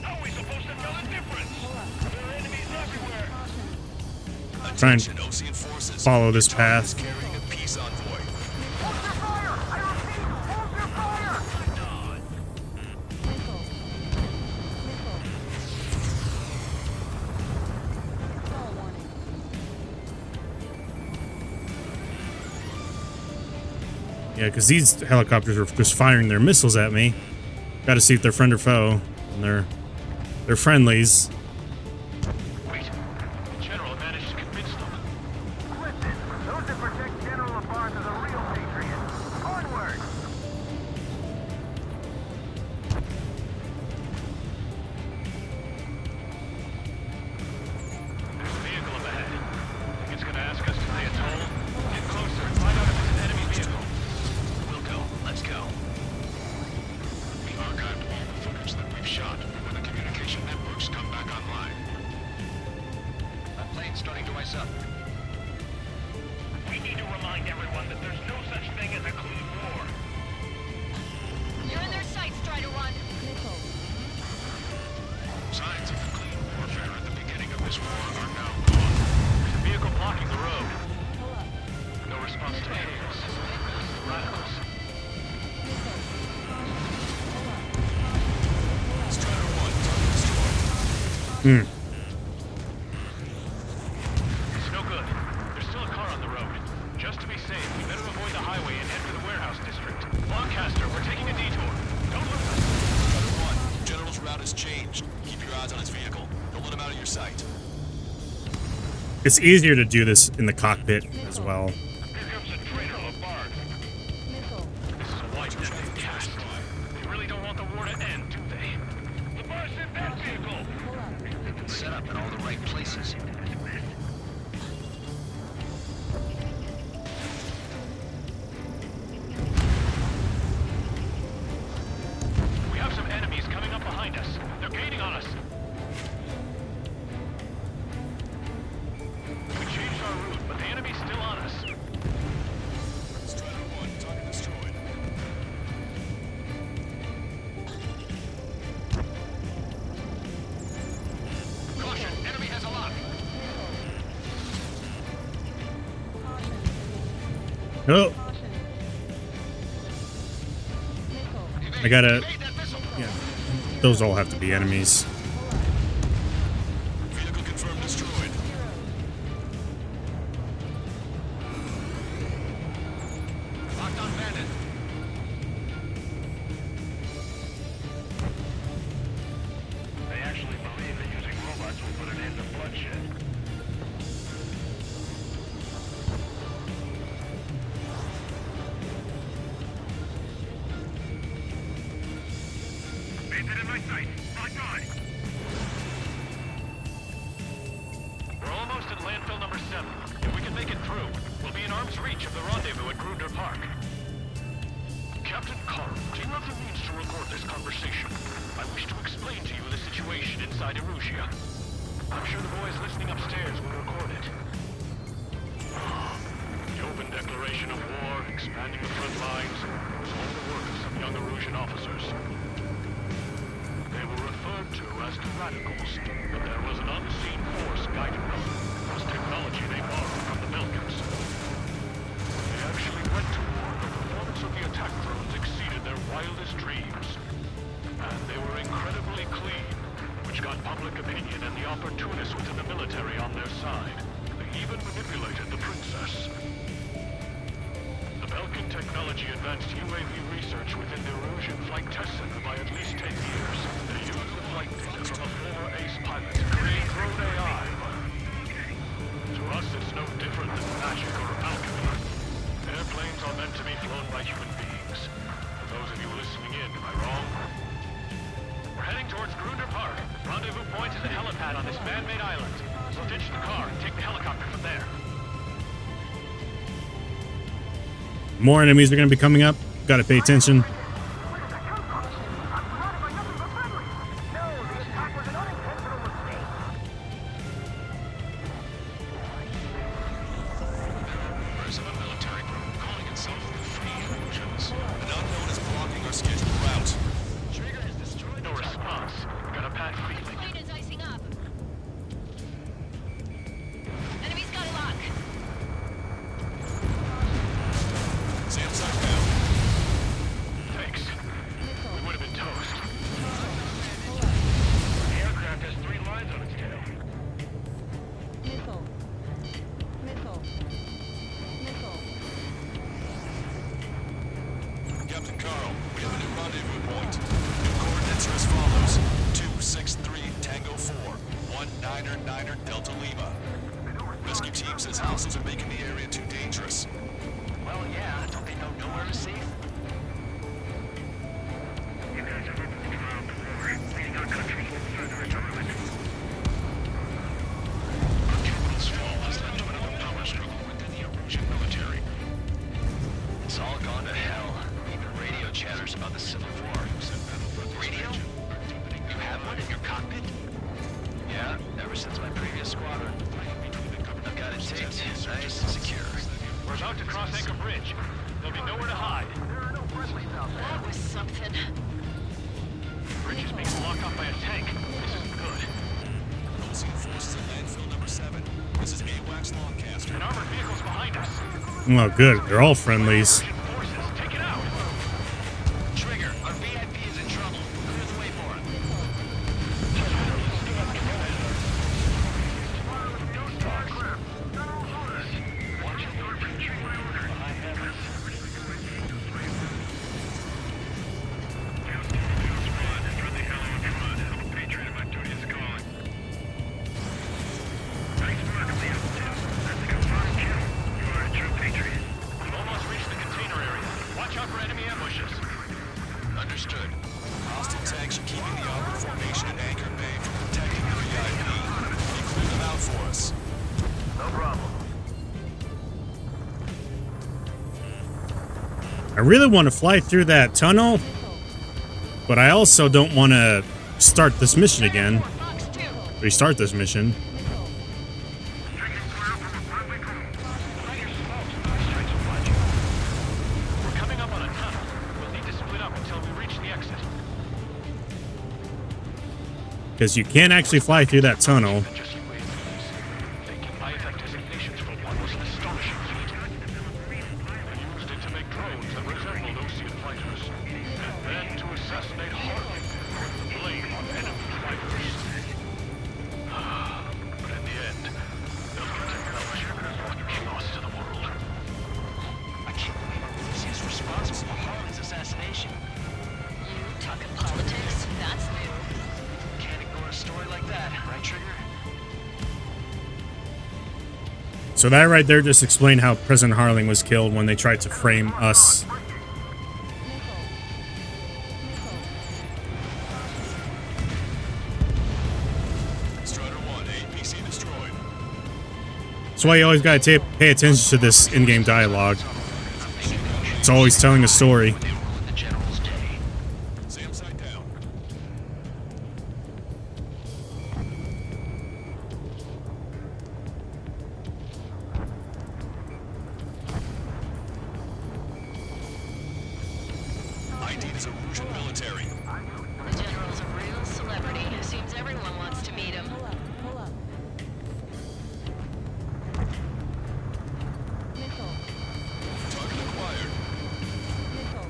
[SPEAKER 12] How are we supposed to tell the difference? There are enemies everywhere.
[SPEAKER 2] Try and
[SPEAKER 4] Attention, Osean forces.
[SPEAKER 2] follow this
[SPEAKER 4] Your target
[SPEAKER 2] path.
[SPEAKER 4] is carrying a peace envoy.
[SPEAKER 6] Hold your fire! I repeat, hold your fire!
[SPEAKER 5] Missile. Missile. Stall warning.
[SPEAKER 2] Yeah, because these helicopters are just firing their missiles at me. Got to see if they're friend or foe. And they're friendlies.
[SPEAKER 12] Wait,
[SPEAKER 2] Hmm.
[SPEAKER 12] It's no good. There's still a car on the road. Just to be safe, we better avoid the highway and head for the warehouse district. Lancaster, we're taking a detour. Don't lose us.
[SPEAKER 4] Other one, General's route has changed. Keep your eyes on his vehicle. Don't let him out of your sight.
[SPEAKER 2] It's easier to do this in the cockpit as well.
[SPEAKER 12] Here comes a traitor, Labarge.
[SPEAKER 5] Missile.
[SPEAKER 12] This is a white man's cast. They really don't want the war to end, do they? Labarge in that vehicle!
[SPEAKER 5] Pull up.
[SPEAKER 1] They've been set up in all the right places.
[SPEAKER 12] We have some enemies coming up behind us. They're gaining on us. We changed our route, but the enemy's still on us.
[SPEAKER 4] Strider 1, target destroyed.
[SPEAKER 12] Caution, enemy has a lock.
[SPEAKER 5] Caution.
[SPEAKER 2] Oh,
[SPEAKER 5] Caution. Missile.
[SPEAKER 2] I gotta.
[SPEAKER 12] Evade that missile.
[SPEAKER 2] Yeah, those all have to be enemies.
[SPEAKER 4] Vehicle confirmed destroyed.
[SPEAKER 12] Locked on bandit. They actually believe that using robots will put an end to bloodshed. Bandit in my sight. Locked on. We're almost at landfill number 7. If we can make it through, we'll be in arm's reach of the rendezvous at Grunder Park. Captain Carl, do you have the means to record this conversation? I wish to explain to you the situation inside Erusia. I'm sure the boys listening upstairs will record it. The open declaration of war, expanding the front lines, was all the work of some young Erusian officers. They were referred to as the radicals, but there was an unseen force guiding them. It was technology they borrowed from the Belkans. They actually went to war. The performance of the attack drones exceeded their wildest dreams. And they were incredibly clean, which got public opinion and the opportunists within the military on their side. They even manipulated the princess. The Belkan technology advanced UAV research within the Erusian Flight Test Center by at least 10 years. They used the flight data from a former ace pilot to create drone AI. To us, it's no different than magic or alchemy. Airplanes are meant to be flown by human beings. For those of you listening in, am I wrong? We're heading towards Grunder Park. Rendezvous point is a helipad on this man-made island. We'll ditch the car and take the helicopter from there.
[SPEAKER 2] More enemies are gonna be coming up. Gotta pay attention.
[SPEAKER 6] Where did that come from? I'm surrounded by nothing but friendly. No, the attack was an unintentional mistake.
[SPEAKER 4] Rumors of a military group calling itself the Free Illusions. An unknown is blocking our scheduled route.
[SPEAKER 12] Trigger is destroyed. No response. Got a bad feeling.
[SPEAKER 9] Plane is icing up. Enemy's got a lock.
[SPEAKER 4] Sam's down.
[SPEAKER 12] Thanks. We would have been toast.
[SPEAKER 5] Pull up.
[SPEAKER 12] The aircraft has 3 lines on its tail.
[SPEAKER 5] Missile. Missile. Missile.
[SPEAKER 4] Captain Carl, we have a new rendezvous point. New coordinates are as follows. 263 Tango 4, 19er Delta Lima. Rescue team says hostiles are making the area too dangerous.
[SPEAKER 1] Well, yeah, don't they know nowhere is safe?
[SPEAKER 12] You guys are moving around the war, leading our country further into ruin. Our capital's fall has led to another power struggle within the Erusian military.
[SPEAKER 1] It's all gone to hell. Even radio chatters about the Civil War. Radio? You have one in your cockpit? Yeah, ever since my previous squadron. I've got it taped, nice and secure.
[SPEAKER 12] We're about to cross Anchor Bridge. There'll be nowhere to hide.
[SPEAKER 6] There are no friendlies out there.
[SPEAKER 9] That was something.
[SPEAKER 12] Bridge is being blocked off by a tank. This isn't good.
[SPEAKER 4] Opposing forces at landfill number 7. This is AWACS Lancaster.
[SPEAKER 12] An armored vehicle's behind us.
[SPEAKER 2] Well, good. They're all friendlies.
[SPEAKER 12] Russian forces, take it out.
[SPEAKER 1] Trigger, our VIP is in trouble. Clear the way for him.
[SPEAKER 4] Hostile tanks are keeping the outward formation at Anchor Bay from protecting your EIP. They cleared them out for us.
[SPEAKER 6] No problem.
[SPEAKER 2] I really want to fly through that tunnel, but I also don't want to start this mission again. Restart this mission.
[SPEAKER 12] We're coming up on a tunnel. We'll need to split up until we reach the exit.
[SPEAKER 2] Because you can't actually fly through that tunnel.
[SPEAKER 12] Just you wait, please. Thinking IFAC designations for one was an astonishing feat. They used it to make drones that resembled Osean fighters, and then to assassinate Harley, put the blame on enemy fighters. But in the end, military technology brought chaos to the world.
[SPEAKER 1] I can't believe Russia's responsible for Harlan's assassination.
[SPEAKER 9] You talking politics? That's new.
[SPEAKER 1] Can't ignore a story like that, right, Trigger?
[SPEAKER 2] So that right there just explained how President Harling was killed when they tried to frame us.
[SPEAKER 4] Strider 1, APC destroyed.
[SPEAKER 2] That's why you always gotta pay attention to this in-game dialogue. It's always telling a story.
[SPEAKER 1] They ruined the general's day.
[SPEAKER 4] SAM site down. ID is a Russian military.
[SPEAKER 9] The general's a real celebrity. Seems everyone wants to meet him.
[SPEAKER 5] Pull up. Pull up. Missile.
[SPEAKER 4] Target acquired.
[SPEAKER 5] Missile.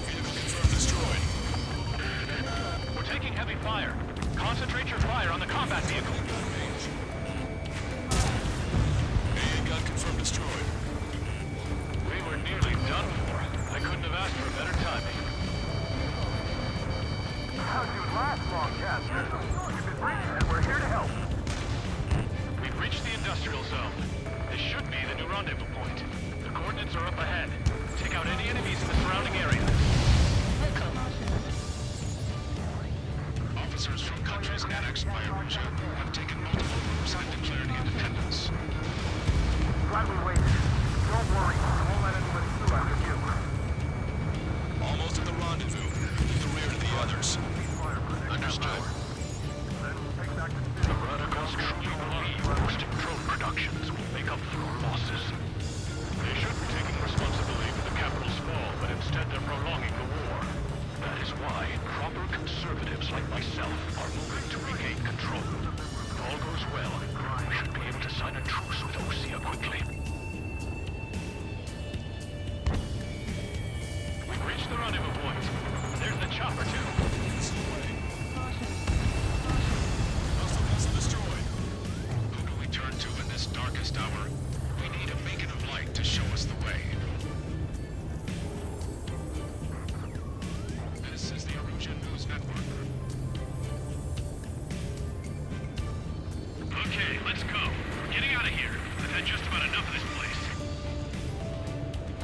[SPEAKER 4] Vehicle confirmed destroyed.
[SPEAKER 12] We're taking heavy fire. Concentrate your fire on the combat vehicle.
[SPEAKER 4] AA gun confirmed destroyed.
[SPEAKER 12] We were nearly done for. I couldn't have asked for better timing.
[SPEAKER 6] How'd you last long, Captain? You've been breathing, and we're here to help.
[SPEAKER 12] We've reached the industrial zone. This should be the new rendezvous point. The coordinates are up ahead. Take out any enemies in the surrounding area.
[SPEAKER 8] Officers from countries annexed by Arusha have taken multiple groups and declared independence.
[SPEAKER 6] Glad we waited. Don't worry, we won't let anybody through after you.
[SPEAKER 4] Almost at the rendezvous. In the rear to the others.
[SPEAKER 8] Understood.
[SPEAKER 12] The radicals truly believe most drone productions will make up for our losses. They should be taking responsibility for the capital's fall, but instead they're prolonging the war. That is why proper conservatives like myself are moving to regain control. If all goes well, we should be able to sign a truce with Osea quickly. We've reached the rendezvous point. There's the chopper, too.
[SPEAKER 4] Hostile vessel destroyed.
[SPEAKER 8] Who do we turn to in this darkest hour? We need a beacon of light to show us the way. This is the Arusha News Network.
[SPEAKER 12] Okay, let's go. We're getting out of here. I've had just about enough of this place.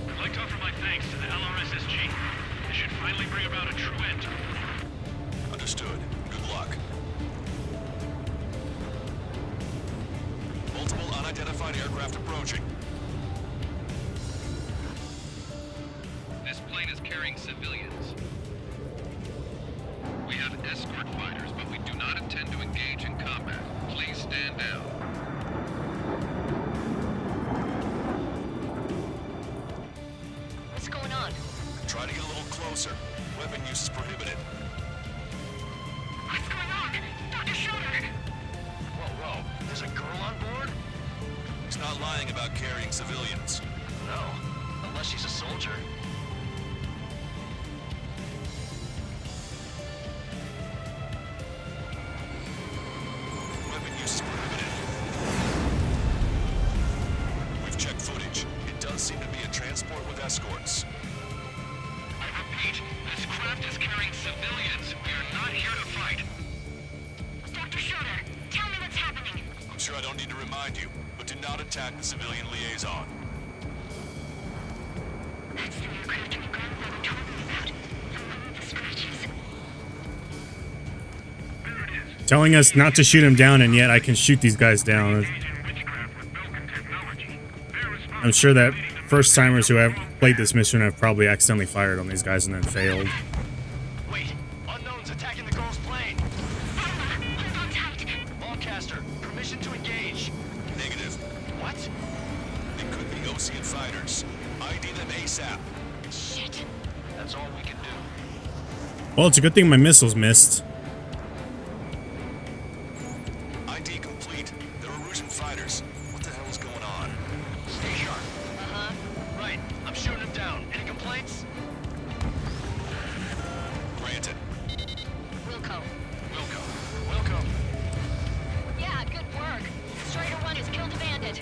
[SPEAKER 12] I'd like to offer my thanks to the LRSSG. This should finally bring about a true end to the war.
[SPEAKER 4] Understood. Good luck. Multiple unidentified aircraft approaching.
[SPEAKER 13] This plane is carrying civilians. We have escort fighters, but we do not intend to engage in combat. Please stand down.
[SPEAKER 9] What's going on?
[SPEAKER 4] Try to get a little closer. Weapon use is prohibited.
[SPEAKER 9] What's going on? Dr. Schroeder!
[SPEAKER 1] Whoa. There's a girl on board?
[SPEAKER 4] He's not lying about carrying civilians.
[SPEAKER 1] No. Unless she's a soldier.
[SPEAKER 4] Weapon use is prohibited. We've checked footage. It does seem to be a transport with escorts.
[SPEAKER 13] I repeat, this craft is carrying civilians. We are not here to fight.
[SPEAKER 9] Dr. Schroeder, tell me what's happening.
[SPEAKER 4] I'm sure I don't need to remind you, but do not attack the civilian liaison.
[SPEAKER 2] telling us not to shoot him down, and yet I can shoot these guys down. I'm sure that first timers who have played this mission have probably accidentally fired on these guys and then failed.
[SPEAKER 1] Wait, unknowns attacking the girl's plane. Longcaster, permission to engage.
[SPEAKER 4] Negative.
[SPEAKER 1] What?
[SPEAKER 4] They could be Ocean fighters. ID them ASAP.
[SPEAKER 9] Shit.
[SPEAKER 1] That's all we can do.
[SPEAKER 2] Well, it's a good thing my missiles missed.
[SPEAKER 4] ID complete. They're Erusian fighters. What the hell is going on?
[SPEAKER 1] Stay sharp.
[SPEAKER 9] Uh-huh.
[SPEAKER 1] Right, I'm shooting him down. Any complaints?
[SPEAKER 4] Granted.
[SPEAKER 9] Wilco.
[SPEAKER 1] Wilco.
[SPEAKER 9] Yeah, good work. Strider 1 has killed a bandit.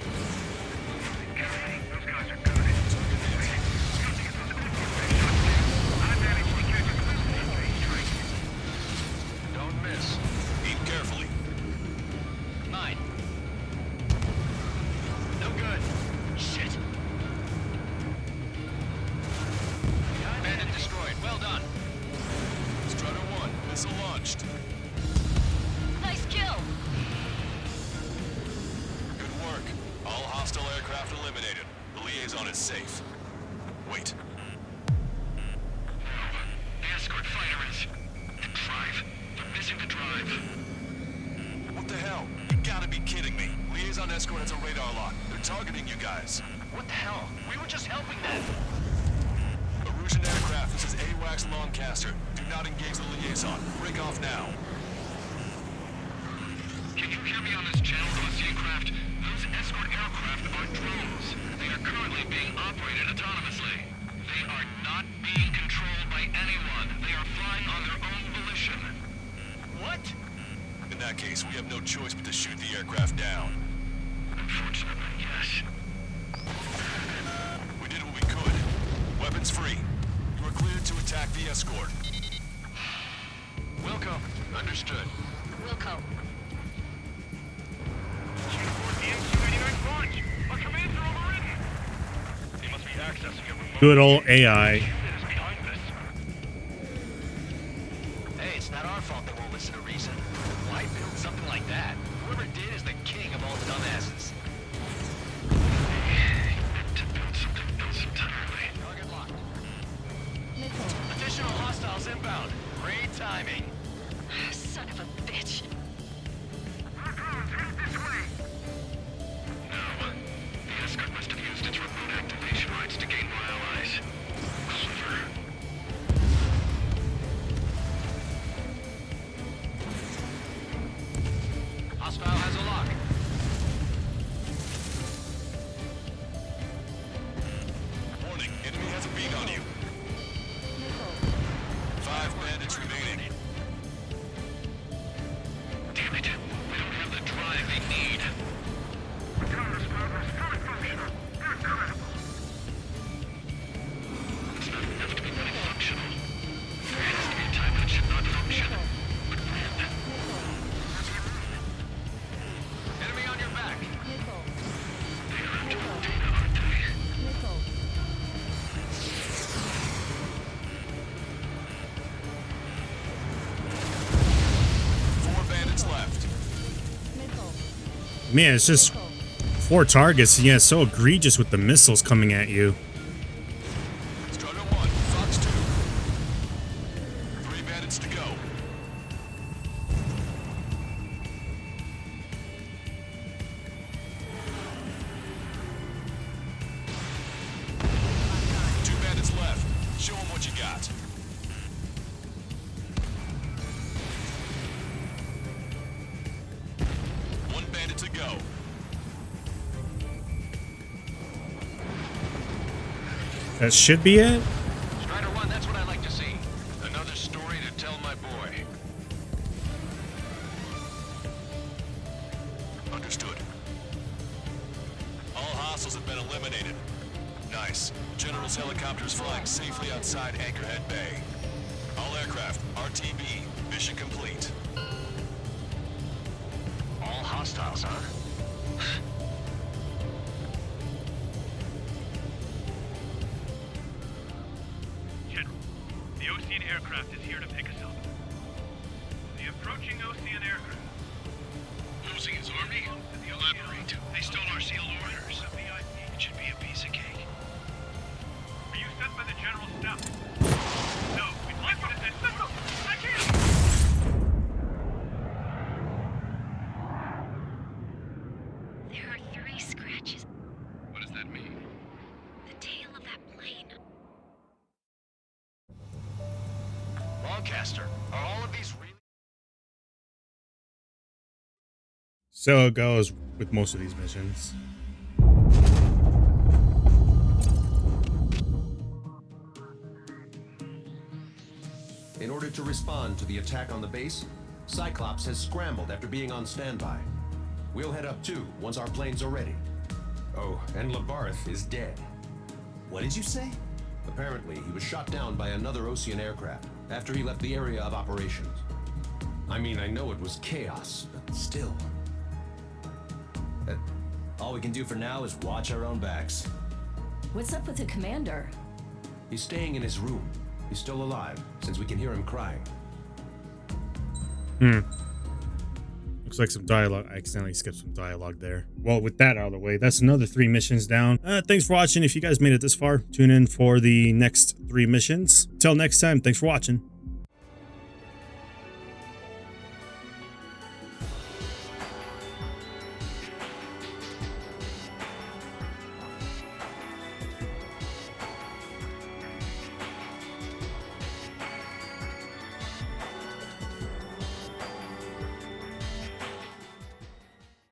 [SPEAKER 1] Don't miss.
[SPEAKER 4] Aim carefully.
[SPEAKER 1] Mine. No good. Shit. Bandit destroyed. Well done.
[SPEAKER 4] Strider 1, missile launched.
[SPEAKER 9] Nice kill.
[SPEAKER 4] Good work. All hostile aircraft eliminated. The liaison is safe. Wait.
[SPEAKER 13] The escort fighter is... the drive. They're missing the drive.
[SPEAKER 4] What the hell? You gotta be kidding me. Liaison escort has a radar lock. They're targeting you guys.
[SPEAKER 1] What the hell? We were just helping them.
[SPEAKER 4] Erusian aircraft, this is AWACS Longcaster. Do not engage the liaison. Break off now.
[SPEAKER 13] Can you hear me on this channel, Ocean craft? Those escort aircraft are drones. They are currently being operated autonomously. They are not being controlled by anyone. They are flying on their own volition.
[SPEAKER 1] What?
[SPEAKER 4] In that case, we have no choice but to shoot the aircraft down.
[SPEAKER 13] Unfortunately, yes.
[SPEAKER 4] We did what we could. Weapons free. You are cleared to attack the escort.
[SPEAKER 1] Wilco. Understood.
[SPEAKER 9] Wilco.
[SPEAKER 12] The MC-99 launch. Our commands are overridden. They must be accessing a remote
[SPEAKER 2] Good old AI.
[SPEAKER 12] that is behind this.
[SPEAKER 1] Hey, it's not our fault they won't listen to reason. Why build something like that? Whoever did is the king of all dumbasses.
[SPEAKER 13] To build something else entirely.
[SPEAKER 1] Target locked.
[SPEAKER 5] Missile.
[SPEAKER 1] Additional hostiles inbound. Great timing.
[SPEAKER 9] Son of a bitch.
[SPEAKER 13] No. The escort must have used its remote activation rights to gain more allies. Clever.
[SPEAKER 1] Hostile has a lock.
[SPEAKER 4] Warning, enemy has a beat on you.
[SPEAKER 5] Missile.
[SPEAKER 4] 5 bandits remaining.
[SPEAKER 13] Damn it. We don't have the drive they need. It's not enough to be fully functional. There has to be a time when it should not function. But when?
[SPEAKER 1] Enemy on your back.
[SPEAKER 5] Missile.
[SPEAKER 13] They are after the data, aren't they?
[SPEAKER 5] Missile.
[SPEAKER 4] Four bandits left.
[SPEAKER 5] Missile.
[SPEAKER 2] Man, it's just 4 targets, and yeah, it's so egregious with the missiles coming at you.
[SPEAKER 4] Strider 1, Fox 2. 3 bandits to go. Two bandits left. Show them what you got. One bandit to go.
[SPEAKER 2] That should be it.
[SPEAKER 1] Strider 1, that's what I like to see. Another story to tell my boy.
[SPEAKER 4] Understood. All hostiles have been eliminated. Nice. General's helicopter is flying safely outside Anchorhead Bay. All aircraft, RTB, mission complete.
[SPEAKER 1] All hostiles, huh?
[SPEAKER 12] General, the Ocean aircraft is here to pick us up. The The approaching Ocean aircraft.
[SPEAKER 13] Losing his army? Elaborate. They stole our sealed orders. It should be a piece of cake.
[SPEAKER 12] Are you sent by the General Staff? No, we'd like you to send... I can't!
[SPEAKER 9] There are 3 scratches.
[SPEAKER 13] What does that mean?
[SPEAKER 9] The tail of that plane.
[SPEAKER 1] Lancaster, are all of these really...
[SPEAKER 2] So it goes with most of these missions.
[SPEAKER 14] In order to respond to the attack on the base, Cyclops has scrambled after being on standby. We'll head up too once our planes are ready. Oh, and Labarth is dead.
[SPEAKER 15] What did you say?
[SPEAKER 14] Apparently, he was shot down by another Ocean aircraft after he left the area of operations. I mean, I know it was chaos, but still.
[SPEAKER 15] All we can do for now is watch our own backs.
[SPEAKER 16] What's up with the commander?
[SPEAKER 14] He's staying in his room. He's still alive, since we can hear him crying.
[SPEAKER 2] Looks like some dialogue. I accidentally skipped some dialogue there. Well, with that out of the way, that's another 3 missions down. Thanks for watching. If you guys made it this far, tune in for the next 3 missions. Till next time, thanks for watching.